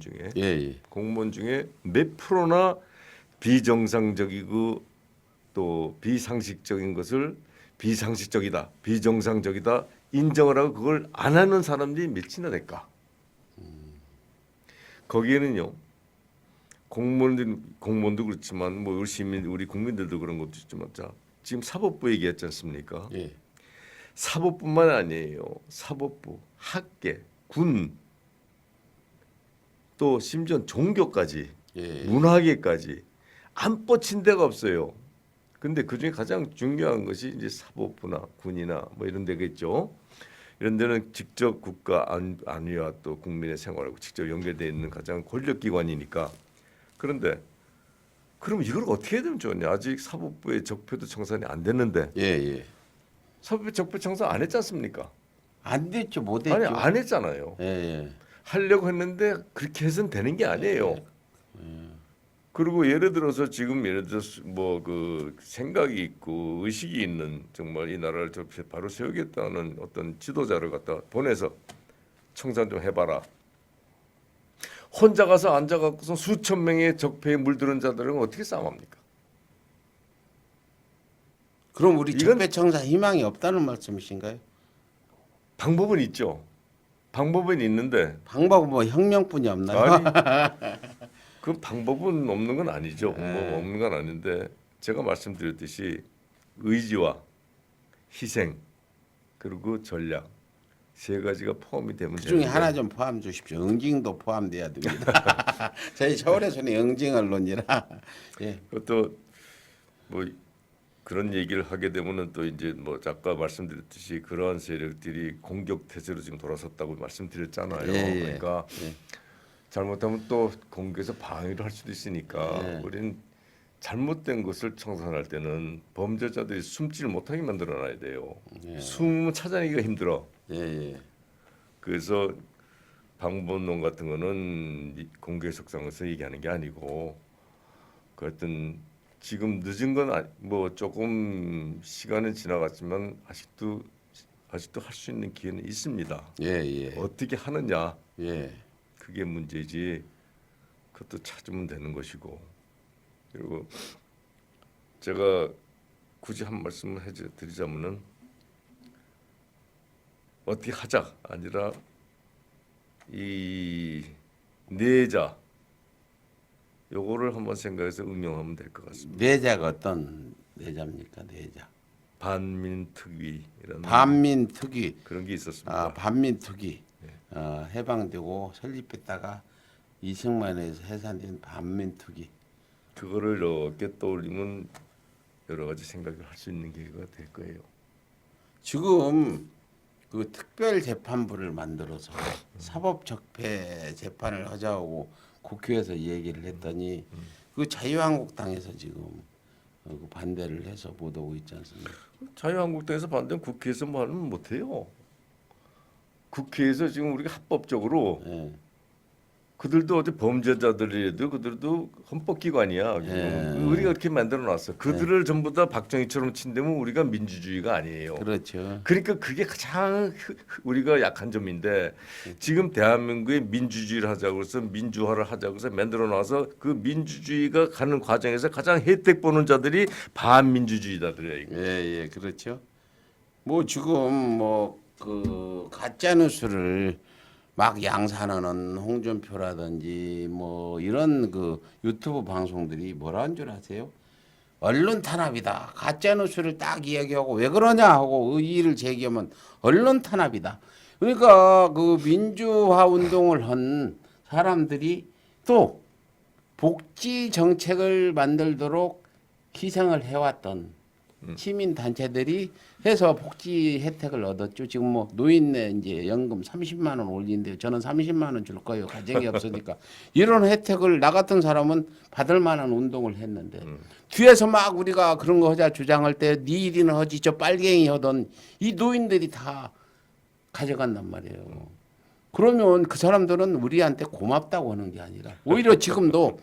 중에 몇 프로나 비정상적이고 또 비상식적인 것을 비상식적이다, 비정상적이다 인정을 하고 그걸 안 하는 사람들이 몇이나 될까? 거기에는요. 공무원도 그렇지만 뭐 우리 시민, 우리 국민들도 그런 것도 있지만 자 지금 사법부 얘기했지 않습니까? 예. 사법뿐만 아니에요. 사법부, 학계, 군, 또 심지어 종교까지, 문화계까지 안 뻗친 데가 없어요. 근데 그중에 가장 중요한 것이 이제 사법부나 군이나 뭐 이런 데겠죠. 이런 데는 직접 국가 안위와 또 국민의 생활하고 직접 연결되어 있는 가장 권력기관이니까. 그런데 그럼 이걸 어떻게 해야 되면 좋냐? 아직 사법부의 적폐도 청산이 안 됐는데 사법부 적폐 청산 안 했지 않습니까? 안 됐죠, 못 했죠. 아니 안 했잖아요. 하려고 했는데 그렇게 해서는 되는 게 아니에요. 그리고 예를 들어서 지금 예를 들어서 뭐 그 생각이 있고 의식이 있는 정말 이 나라를 바로 세우겠다는 어떤 지도자를 갖다 보내서 청산 좀 해봐라. 혼자 가서 앉아갖고서 수천 명의 적폐에 물들은 자들은 어떻게 싸움합니까? 그럼 우리 적폐청산 희망이 없다는 말씀이신가요? 방법은 있죠. 방법은 있는데 방법은 뭐 혁명뿐이 없나요? 아니 그 방법은 없는 건 아니죠. 방법 없는 건 아닌데 제가 말씀드렸듯이 의지와 희생 그리고 전략 세 가지가 포함이 되면 그 중에 되는데 하나 좀 포함 주십시오. 응징도 포함돼야 됩니다. 저희 서울에서는 응징 언론이라. 그것도 뭐 그런 얘기를 하게 되면은 또 이제 뭐 아까 말씀드렸듯이 그러한 세력들이 공격 태세로 지금 돌아섰다고 말씀드렸잖아요. 예, 예. 그러니까 예. 잘못하면 또 공격해서 방위를 할 수도 있으니까 예. 우리는 잘못된 것을 청산할 때는 범죄자들이 숨지를 못하게 만들어놔야 돼요. 예. 숨을 찾아내기가 힘들어. 예, 예. 그래서 방법론 같은 거는 공개 석상에서 얘기하는 게 아니고 그 하여튼 지금 늦은 건 뭐 조금 시간은 지나갔지만 아직도 할 수 있는 기회는 있습니다. 예, 예. 어떻게 하느냐 예. 그게 문제지. 그것도 찾으면 되는 것이고. 그리고 제가 굳이 한 말씀을 드리자면은 어떻게 하자 아니라 이 내자 요거를 한번 생각해서 응용하면 될 것 같습니다. 내자가 어떤 내자입니까? 내자. 반민특위라는 반민특위. 그런 게 있었습니다. 아, 반민특위. 해방되고 설립했다가 이승만에서 해산된 반민특위. 그거를 이렇게 떠올리면 여러 가지 생각을 할 수 있는 기회가 될 거예요. 지금 그 특별재판부를 만들어서 사법적폐 재판을 하자고 국회에서 얘기를 했더니 그 자유한국당에서 지금 그 반대를 해서 못 오고 있지 않습니까? 자유한국당에서 반대는 국회에서 말은 못해요. 국회에서 지금 우리가 합법적으로 예. 그들도 어디 범죄자들이라도 그들도 헌법기관이야. 예. 우리가 그렇게 만들어놨어. 그들을 전부 다 박정희처럼 친다면 우리가 민주주의가 아니에요. 그렇죠. 그러니까 그게 가장 우리가 약한 점인데 지금 대한민국의 민주주의를 하자고 해서 민주화를 하자고 해서 만들어놔서 그 민주주의가 가는 과정에서 가장 혜택 보는 자들이 반민주주의자들이야. 이거. 예, 예, 그렇죠. 뭐 지금 뭐 그 가짜 뉴스를 막 양산하는 홍준표라든지 뭐 이런 그 유튜브 방송들이 뭐라는 줄 아세요? 언론 탄압이다. 가짜 뉴스를 딱 이야기하고 왜 그러냐 하고 의의를 제기하면 언론 탄압이다. 그러니까 그 민주화 운동을 한 사람들이 또 복지 정책을 만들도록 희생을 해왔던 시민 단체들이 해서 복지 혜택을 얻었죠. 지금 뭐 노인네 이제 연금 30만 원 올린대요. 저는 30만 원 줄 거예요. 가정이 없으니까 이런 혜택을 나 같은 사람은 받을 만한 운동을 했는데 뒤에서 막 우리가 그런 거 하자 주장할 때 네 일이나 하지 저 빨갱이 하던 이 노인들이 다 가져간단 말이에요. 그러면 그 사람들은 우리한테 고맙다고 하는 게 아니라 오히려 지금도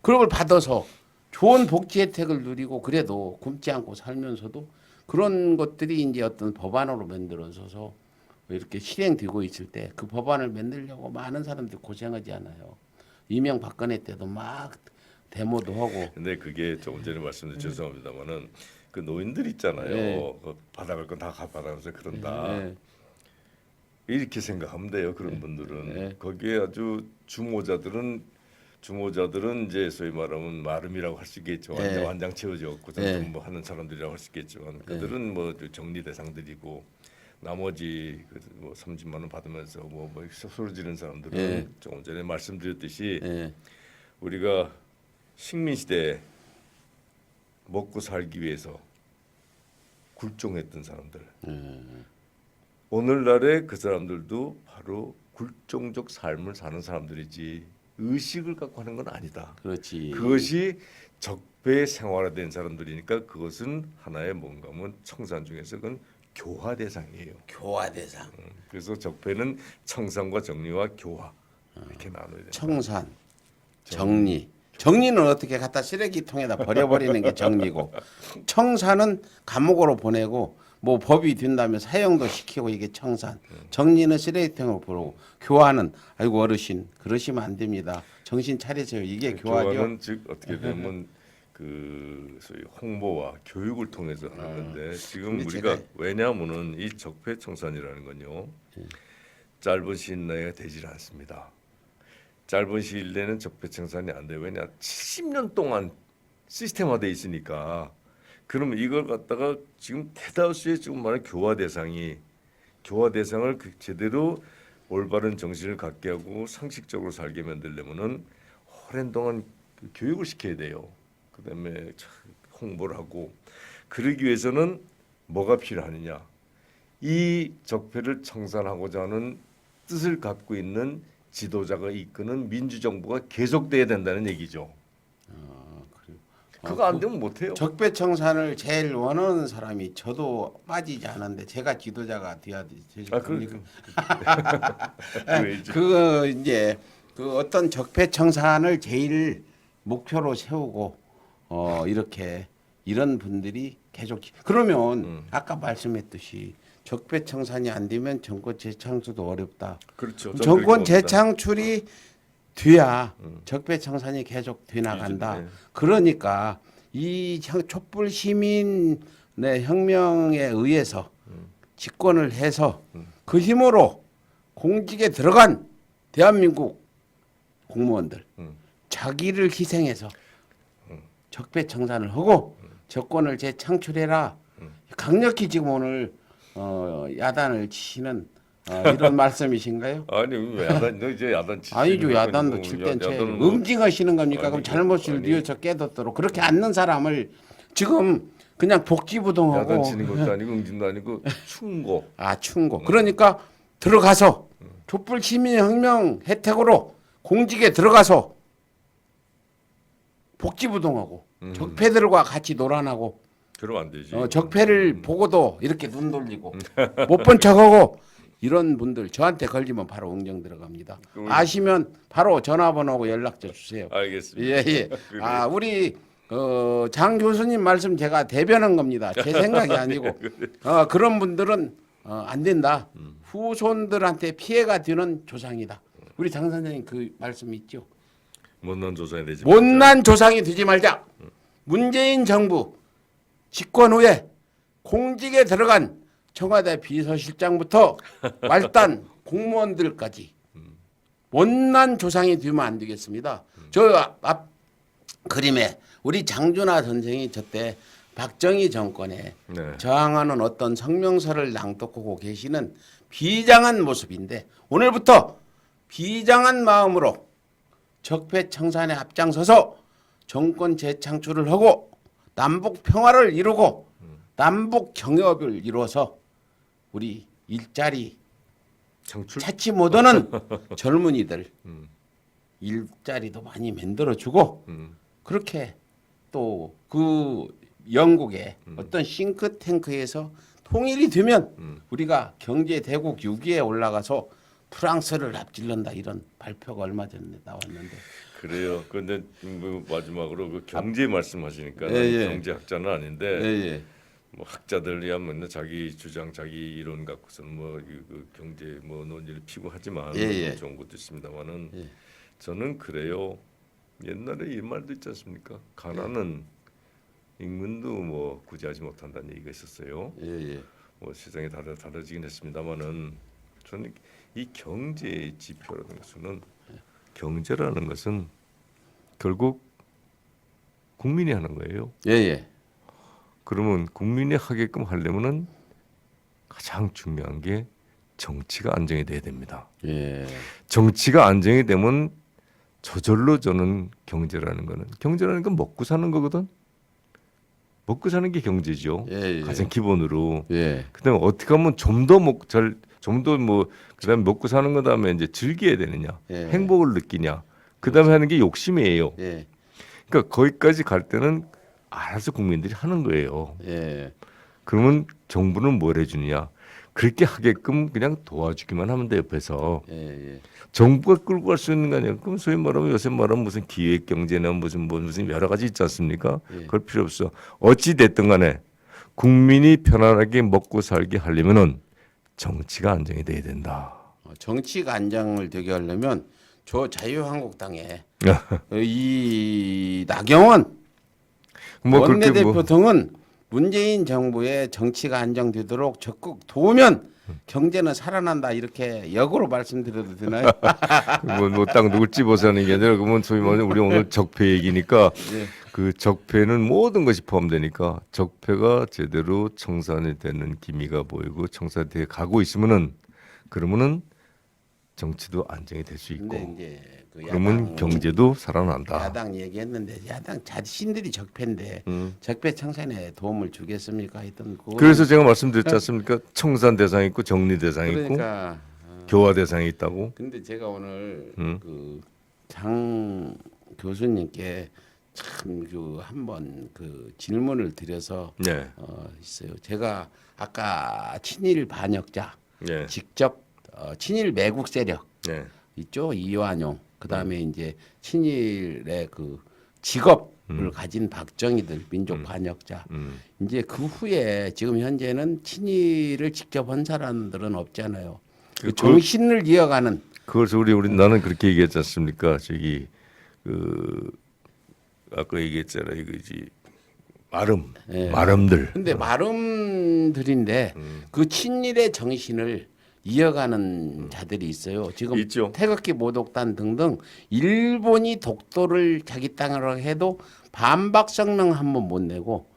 그런 걸 받아서 좋은 복지 혜택을 누리고 그래도 굶지 않고 살면서도 그런 것들이 이제 어떤 법안으로 만들어져서 이렇게 실행되고 있을 때 그 법안을 만들려고 많은 사람들이 고생하지 않아요. 이명박근혜 때도 막 데모도 하고. 근데 그게 조금 전에 말씀드린 죄송합니다만은 그 노인들 있잖아요. 네. 그 받아갈 건 다 받아가면서 그런다. 네. 이렇게 생각하면 돼요. 그런 분들은 네. 거기에 아주 주모자들은 이제 소위 말하면 마름이라고 할 수 있겠죠. 네. 완장 채워졌고 네. 뭐 하는 사람들이라고 할 수 있겠지만 그들은 뭐 정리 대상들이고 나머지 뭐 30만 원 받으면서 뭐 소리 지르는 사람들은 네. 조금 전에 말씀드렸듯이 네. 우리가 식민 시대에 먹고 살기 위해서 굴종했던 사람들. 오늘날의 그 사람들도 바로 굴종적 삶을 사는 사람들이지 의식을 갖고 하는 건 아니다. 그렇지. 그것이 적폐 생활화된 사람들이니까 그것은 하나의 뭔가 하면 청산 중에서 그건 교화 대상이에요. 교화 대상. 그래서 적폐는 청산과 정리와 교화 이렇게 나눠야 돼요. 청산, 정리. 정리는 어떻게 갖다 쓰레기통에다 버려버리는 게 정리고 청산은 감옥으로 보내고 뭐 법이 된다면 사형도 시키고 이게 청산. 정리는 쓰레기통으로 보내고 교화는 아이고 어르신 그러시면 안 됩니다. 정신 차리세요. 이게 교화죠. 교화는 즉 어떻게 되면 그 소위 홍보와 교육을 통해서 하는 건데 지금 근데 우리가 제가- 왜냐하면은 이 적폐 청산이라는 건요 짧은 시일 내에 되질 않습니다. 짧은 시일 내는 적폐 청산이 안 돼요. 왜냐 70년 동안 시스템화돼 있으니까. 그러면 이걸 갖다가 지금 대다수의 지금 말하는 교화 대상을 제대로 올바른 정신을 갖게 하고 상식적으로 살게 만들려면은 오랜 동안 교육을 시켜야 돼요. 그다음에 홍보를 하고 그러기 위해서는 뭐가 필요하느냐? 이 적폐를 청산하고자 하는 뜻을 갖고 있는 지도자가 이끄는 민주정부가 계속돼야 된다는 얘기죠. 그래요. 그거 안 되면 못해요. 적폐 청산을 제일 원하는 사람이 저도 빠지지 않은데 제가 지도자가 돼야 되실 겁니까? 그래야지. 그 이제 그 어떤 적폐 청산을 제일 목표로 세우고 이렇게 이런 분들이 계속 그러면 아까 말씀했듯이 적폐 청산이 안 되면 정권 재창출도 어렵다. 그렇죠. 정권 재창출이 돼야 적폐 청산이 계속 돼 나간다. 네. 그러니까 이 촛불 시민의 혁명에 의해서 집권을 해서 그 힘으로 공직에 들어간 대한민국 공무원들 자기를 희생해서 적폐 청산을 하고 정권을 재창출해라. 강력히 지금 오늘 야단을 치시는 이런 말씀이신가요? 아니 왜 야단 너 이제 야단 치지? 아니죠. 야단도 칠 땐 채 응징하시는 겁니까? 그럼 아니, 잘못을 아니. 뉘어서 깨닫도록 그렇게 않는 사람을 지금 그냥 복지부동하고 야단 치는 것도 아니고 응징도 아니고 충고. 충고. 그러니까 들어가서 촛불 시민혁명 혜택으로 공직에 들어가서 복지부동하고 적폐들과 같이 놀아나고 그러면 안 되지. 적폐를 보고도 이렇게 눈 돌리고 못 본 척하고 이런 분들 저한테 걸리면 바로 응정 들어갑니다. 아시면 바로 전화번호하고 연락처 주세요. 알겠습니다. 예. 우리 장 교수님 말씀 제가 대변한 겁니다. 제 생각이 아니고 그런 분들은 안 된다. 후손들한테 피해가 되는 조상이다. 우리 장 선생님 그 말씀 있죠. 못난 조상이 되지. 못난 조상이 되지 말자. 문재인 정부 집권 후에 공직에 들어간 청와대 비서실장부터 말단 공무원들까지 못난 조상이 되면 안 되겠습니다. 저 앞 그림에 우리 장준하 선생이 저때 박정희 정권에 네. 저항하는 어떤 성명서를 낭독하고 계시는 비장한 모습인데 오늘부터 비장한 마음으로 적폐 청산에 앞장서서 정권 재창출을 하고 남북 평화를 이루고 남북 경협을 이루어서 우리 일자리 창출. 찾지 못하는 젊은이들 일자리도 많이 만들어주고 그렇게 또 그 영국의 어떤 싱크탱크에서 통일이 되면 우리가 경제 대국 6위에 올라가서 프랑스를 앞질른다 이런 발표가 얼마 전에 나왔는데 그래요. 그런데 뭐 마지막으로 그 경제 말씀하시니까 예. 경제학자는 아닌데 예. 뭐 학자들이야 맨날 자기 주장, 자기 이론 갖고서는 그 경제 뭐 논의를 피고 하지만 예. 좋은 것도 있습니다만은 저는 그래요. 옛날에 이 말도 있지 않습니까? 가난은 인근도 뭐 구제하지 못한다는 얘기가 있었어요. 예. 뭐 세상이 다르지긴 했습니다만은 저는 이 경제 지표라는 것은 경제라는 것은 결국 국민이 하는 거예요. 예. 그러면 국민이 하게끔 하려면은 가장 중요한 게 정치가 안정이 돼야 됩니다. 예. 정치가 안정이 되면 저절로 저는 경제라는 건 먹고 사는 거거든. 먹고 사는 게 경제죠. 예. 가장 기본으로. 예. 그다음에 어떻게 하면 좀 더 뭐 그다음에 먹고 사는 거 다음에 이제 즐겨야 되느냐, 예. 행복을 느끼냐. 그다음에 하는 게 욕심이에요. 예. 그러니까 거기까지 갈 때는 알아서 국민들이 하는 거예요. 예. 그러면 정부는 뭘 해주느냐? 그렇게 하게끔 그냥 도와주기만 하면 돼 옆에서. 예. 정부가 끌고 갈 수 있는 거 아니에요. 그럼 소위 말하면 요새 말하면 무슨 기획 경제나 무슨 여러 가지 있지 않습니까? 그럴 필요 없어. 어찌 됐든 간에 국민이 편안하게 먹고 살게 하려면은 정치가 안정이 돼야 된다. 정치가 안정을 되게 하려면 저 자유한국당에 이 나경원 뭐 그렇게 원내대표 뭐 등은 문재인 정부의 정치가 안정되도록 적극 도우면 경제는 살아난다 이렇게 역으로 말씀드려도 되나요? 뭐땅 누굴 집어서는 게 아니라 그러면 소위 말하면 우리 오늘 적폐 얘기니까 그 적폐는 모든 것이 포함되니까 적폐가 제대로 청산이 되는 기미가 보이고 청산돼 가고 있으면은 그러면은 정치도 안정이 될 수 있고 근데 이제 그 그러면 야당, 경제도 살아난다. 야당 얘기했는데 야당 자신들이 적폐인데 적폐 청산에 도움을 주겠습니까? 하여튼 그거는 그래서 제가 말씀드렸지 않습니까? 청산 대상이 있고 정리 대상이 있고 그러니까 교화 대상이 있다고. 근데 제가 오늘 그 장 교수님께 참 그 한번 그 질문을 드려서 네. 있어요. 제가 아까 친일 반역자 네. 직접 친일 매국 세력 네. 있죠 이완용 그다음에 이제 친일의 그 직업을 가진 박정희들 민족 반역자 이제 그 후에 지금 현재는 친일을 직접 한 사람들은 없잖아요. 그 정신을 이어가는 그걸 우리 나는 그렇게 얘기했지 않습니까? 저기 그 아까 얘기했잖아요. 이거지 마름들. 근데 마름들인데 그 친일의 정신을 이어가는 자들이 있어요. 지금 있죠. 태극기 모독단 등등 일본이 독도를 자기 땅으로 해도 반박 성명 한 번 못 내고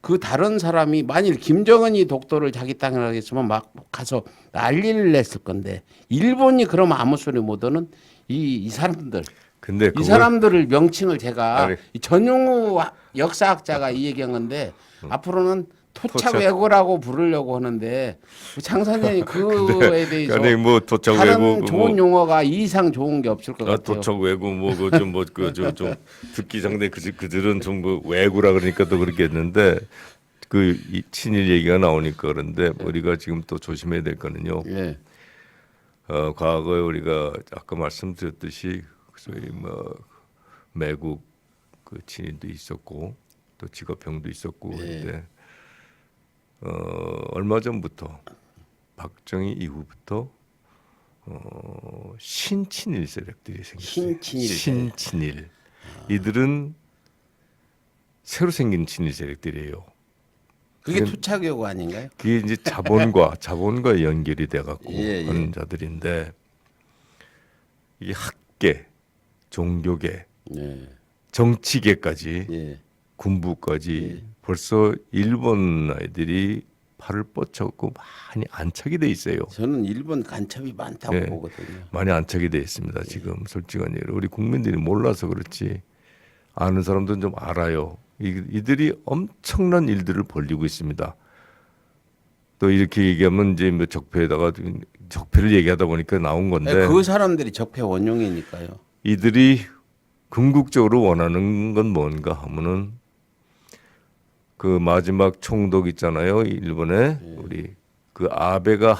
그 다른 사람이 만일 김정은이 독도를 자기 땅이라고 했으면 막 가서 난리를 냈을 건데 일본이 그러면 아무 소리 못 하는 이 사람들 근데 이 사람들을 명칭을 제가 아니. 이 전용우 역사학자가 이 얘기한 건데 앞으로는 토착 왜고라고 부르려고 하는데 장 선생님 그거에 대해서 아니 뭐 토착 다른 외고 좋은 용어가 이 이상 좋은 게 없을 것 같아요. 토착 외고 뭐그좀좀 듣기 상대 그들은 좀 뭐 외구라 그러니까 또 그렇겠는데 그 이 친일 얘기가 나오니까 그런데 우리가 지금 또 조심해야 될 거는요. 예. 과거에 우리가 아까 말씀드렸듯이 소위 뭐 매국 그 친일도 있었고 또 직업병도 있었고 그런데 얼마 전부터 박정희 이후부터 신친일 세력들이 생겼어요. 신친일. 이들은 새로 생긴 친일 세력들이에요. 그게 토착 왜고 아닌가요? 그게 이제 자본과 연결이 돼 갖고 예, 예. 하는 자들인데 이게 학계, 종교계, 예. 정치계까지 예. 군부까지 벌써 일본 아이들이 팔을 뻗쳤고 많이 안착이 돼 있어요. 저는 일본 간첩이 많다고 예. 보거든요. 많이 안착이 돼 있습니다. 지금 솔직한 얘기로 우리 국민들이 몰라서 그렇지 아는 사람들은 좀 알아요. 이들이 엄청난 일들을 벌이고 있습니다. 또 이렇게 얘기하면 이제 뭐 적폐에다가 적폐를 얘기하다 보니까 나온 건데 그 사람들이 적폐 원흉이니까요. 이들이 궁극적으로 원하는 건 뭔가 하면은 그 마지막 총독 있잖아요. 일본에 우리 그 아베가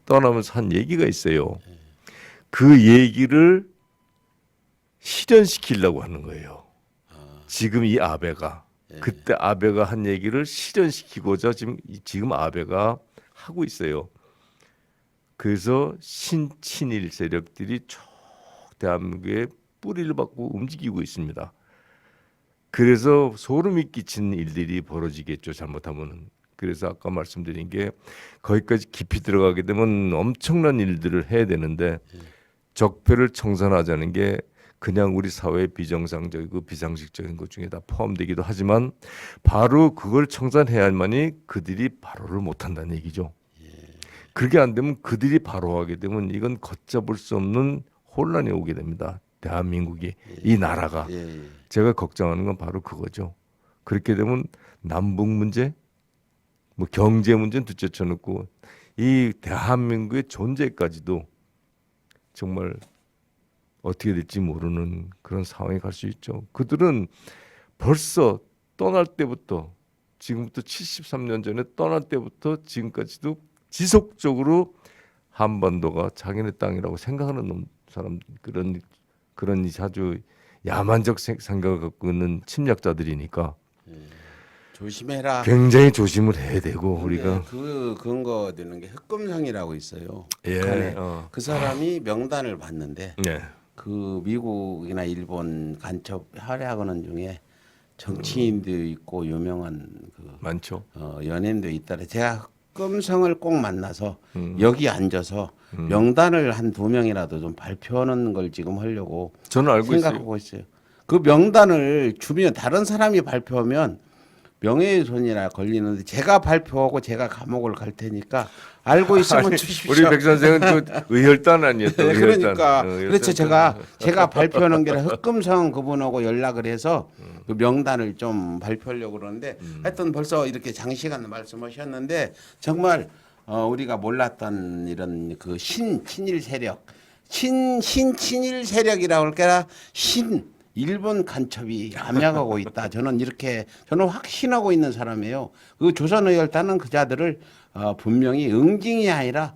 떠나면서 한 얘기가 있어요. 그 얘기를 실현시키려고 하는 거예요. 지금 이 아베가 그때 아베가 한 얘기를 실현시키고자 지금 아베가 하고 있어요. 그래서 신친일 세력들이 쭉 대한민국에 뿌리를 받고 움직이고 있습니다. 그래서 소름이 끼친 일들이 벌어지겠죠. 잘못하면. 그래서 아까 말씀드린 게 거기까지 깊이 들어가게 되면 엄청난 일들을 해야 되는데 적폐를 청산하자는 게 그냥 우리 사회의 비정상적이고 비상식적인 것 중에 다 포함되기도 하지만 바로 그걸 청산해야만이 그들이 바로를 못한다는 얘기죠. 그렇게 안 되면 그들이 바로 하게 되면 이건 걷잡을 수 없는 혼란이 오게 됩니다. 대한민국이 이 나라가 제가 걱정하는 건 바로 그거죠. 그렇게 되면 남북 문제, 뭐 경제 문제는 둘째쳐 놓고 이 대한민국의 존재까지도 정말 어떻게 될지 모르는 그런 상황에 갈 수 있죠. 그들은 벌써 떠날 때부터 지금부터 73년 전에 떠날 때부터 지금까지도 지속적으로 한반도가 자기네 땅이라고 생각하는 사람 그런 아주 야만적 생각을 갖고 있는 침략자들이니까 조심해라. 굉장히 조심을 해야 되고 우리가 그 근거 되는 게 흑금성이라고 있어요. 예, 북한에 그 사람이 명단을 봤는데 네. 그 미국이나 일본 간첩 활약하는 중에 정치인도 있고 유명한 그 많죠. 연예인도 있다래. 제가 흑금성을 꼭 만나서 여기 앉아서 명단을 한 2명이라도 좀 발표하는 걸 지금 하려고 저는 알고 있어요. 생각하고 있어요. 그 명단을 주면 다른 사람이 발표하면 명예훼손이나 걸리는데 제가 발표하고 제가 감옥을 갈 테니까 알고 있으면 아니, 주십시오. 우리 백 선생은 그 의혈단 아니었다. 네, 의혈단. 그러니까 의혈단. 그래서 제가 발표하는 게 흑금성 그분하고 연락을 해서 그 명단을 좀 발표하려고 그러는데 하여튼 벌써 이렇게 장시간 말씀하셨는데 정말 우리가 몰랐던 이런 그 친일 세력 친일 세력이라고 할까라 일본 간첩이 암약하고 있다. 저는 확신하고 있는 사람이에요. 그 조선의열단은 그 자들을 분명히 응징이 아니라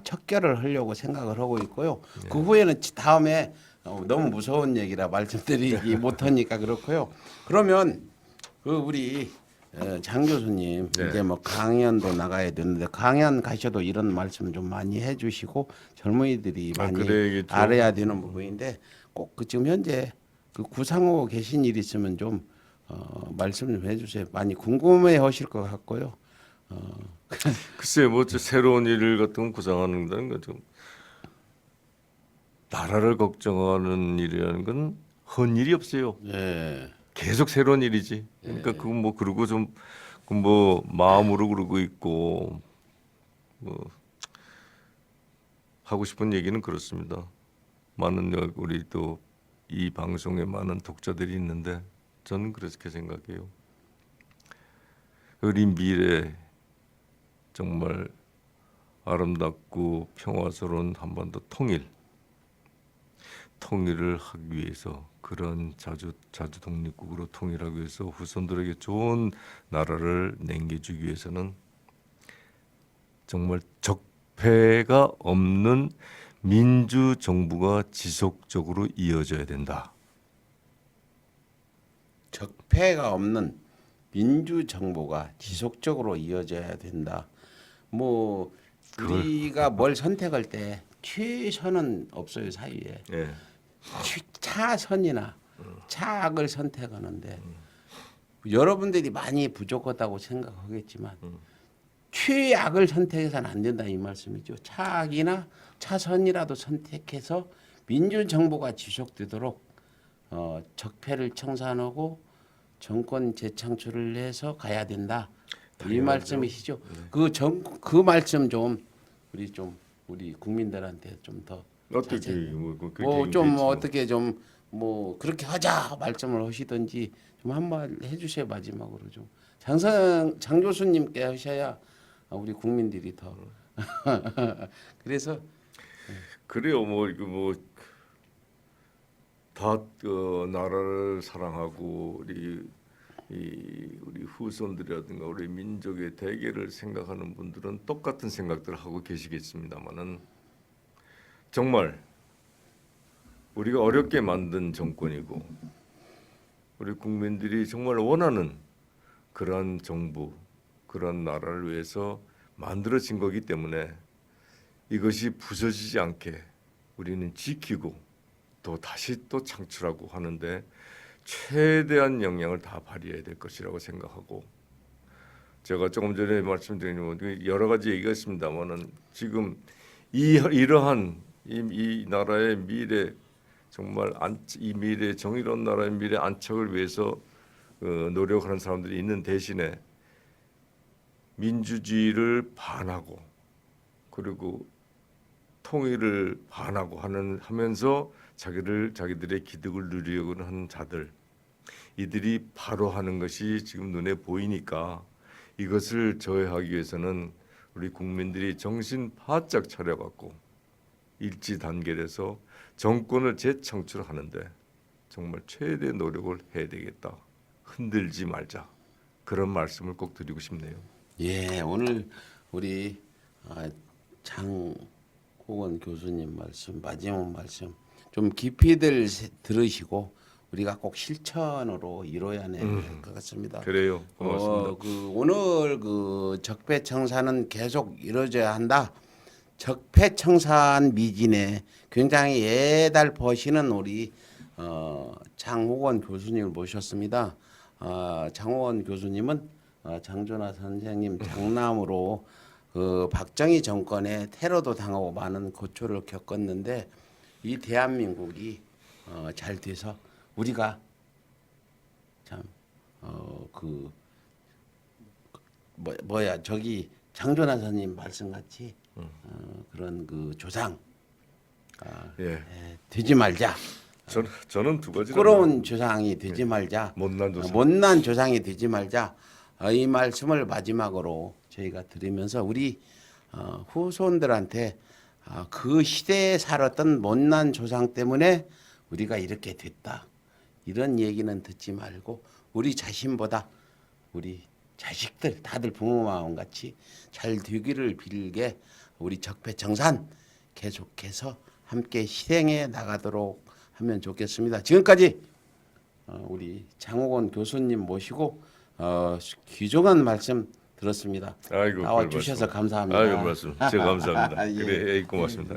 척결을 하려고 생각을 하고 있고요. 그 후에는 다음에 너무 무서운 얘기라 말씀드리기 못하니까 그렇고요. 그러면 그 우리 장 교수님 네. 이제 뭐 강연도 나가야 되는데 강연 가셔도 이런 말씀 좀 많이 해주시고 젊은이들이 많이 그래야겠죠. 알아야 되는 부분인데 꼭 그 지금 현재 그 구상하고 계신 일 있으면 좀 말씀 좀 해주세요. 많이 궁금해하실 것 같고요. 글쎄 뭐저 새로운 일 같은 건 구상하는 건 좀 나라를 걱정하는 일이라는 건 헌일이 없어요. 네. 계속 새로운 일이지. 그러니까 그건 뭐 그러고 좀 뭐 마음으로 그러고 있고 뭐 하고 싶은 얘기는 그렇습니다. 많은 우리 또 이 방송에 많은 독자들이 있는데 저는 그렇게 생각해요. 우리 미래 정말 아름답고 평화스러운 한반도 통일을 하기 위해서 그런 자주 독립국으로 통일하기 위해서 후손들에게 좋은 나라를 남겨주기 위해서는 정말 적폐가 없는 민주 정부가 지속적으로 이어져야 된다. 적폐가 없는 민주 정부가 지속적으로 이어져야 된다. 뭐 우리가 뭘 선택할 때 최선은 없어요 사이에. 예. 차선이나 차악을 선택하는데 여러분들이 많이 부족하다고 생각하겠지만 최악을 선택해서는 안 된다 이 말씀이죠. 차악이나 차선이라도 선택해서 민주정부가 지속되도록 적폐를 청산하고 정권 재창출을 해서 가야 된다. 이 당연하죠. 말씀이시죠. 그 말씀 좀 우리 국민들한테 좀 더 어떻게 어떻게 좀 뭐 그렇게 하자 말씀을 하시든지 좀 한번 해주세요. 마지막으로 좀 장 교수님께 하셔야 우리 국민들이 더 그래서 그래요. 뭐 이거 뭐다 나라를 사랑하고 우리 후손들이라든가 우리 민족의 대계를 생각하는 분들은 똑같은 생각들을 하고 계시겠습니다만은 정말 우리가 어렵게 만든 정권이고 우리 국민들이 정말 원하는 그런 정부, 그런 나라를 위해서 만들어진 거기 때문에 이것이 부서지지 않게 우리는 지키고 또 다시 또 창출하고 하는데 최대한 역량을 다 발휘해야 될 것이라고 생각하고 제가 조금 전에 말씀드린 여러 가지 얘기가 있습니다만은 지금 이러한 이 나라의 미래 정말 이 미래 정의로운 나라의 미래 안착을 위해서 노력하는 사람들이 있는 대신에 민주주의를 반하고 그리고 통일을 반하고 하면서 자기들의 기득을 누리려고 하는 자들 이들이 바로 하는 것이 지금 눈에 보이니까 이것을 저해하기 위해서는 우리 국민들이 정신 바짝 차려갖고 일치 단결해서 정권을 재창출하는데 정말 최대 노력을 해야 되겠다. 흔들지 말자. 그런 말씀을 꼭 드리고 싶네요. 예, 오늘 우리 장호건 교수님 말씀 마지막 말씀 좀 깊이들 들으시고 우리가 꼭 실천으로 이뤄야 될 것 같습니다. 그래요. 고맙습니다. 오늘 적폐청산은 계속 이루어져야 한다. 적폐청산 미진에 굉장히 애달퍼시는 우리 장호건 교수님을 모셨습니다. 장호건 교수님은 장준하 선생님 장남으로 박정희 정권의 테러도 당하고 많은 고초를 겪었는데 이 대한민국이 잘 돼서 우리가 참 뭐야 저기 장존하 선생님 말씀같이 그런 그 조상 예. 되지 말자. 저는 두 가지가 부끄러운 조상이 되지 말자. 못난 조상. 못난 조상이 되지 말자. 이 말씀을 마지막으로 저희가 드리면서 우리 후손들한테 그 시대에 살았던 못난 조상 때문에 우리가 이렇게 됐다. 이런 얘기는 듣지 말고 우리 자신보다 우리 자식들 다들 부모 마음 같이 잘 되기를 빌게 우리 적폐청산 계속해서 함께 실행해 나가도록 하면 좋겠습니다. 지금까지 우리 장옥원 교수님 모시고 귀중한 말씀 들었습니다. 아이고, 나와 별 주셔서 말씀. 감사합니다. 아이고 말씀. 제가 감사합니다. 예. 그래, 고맙습니다.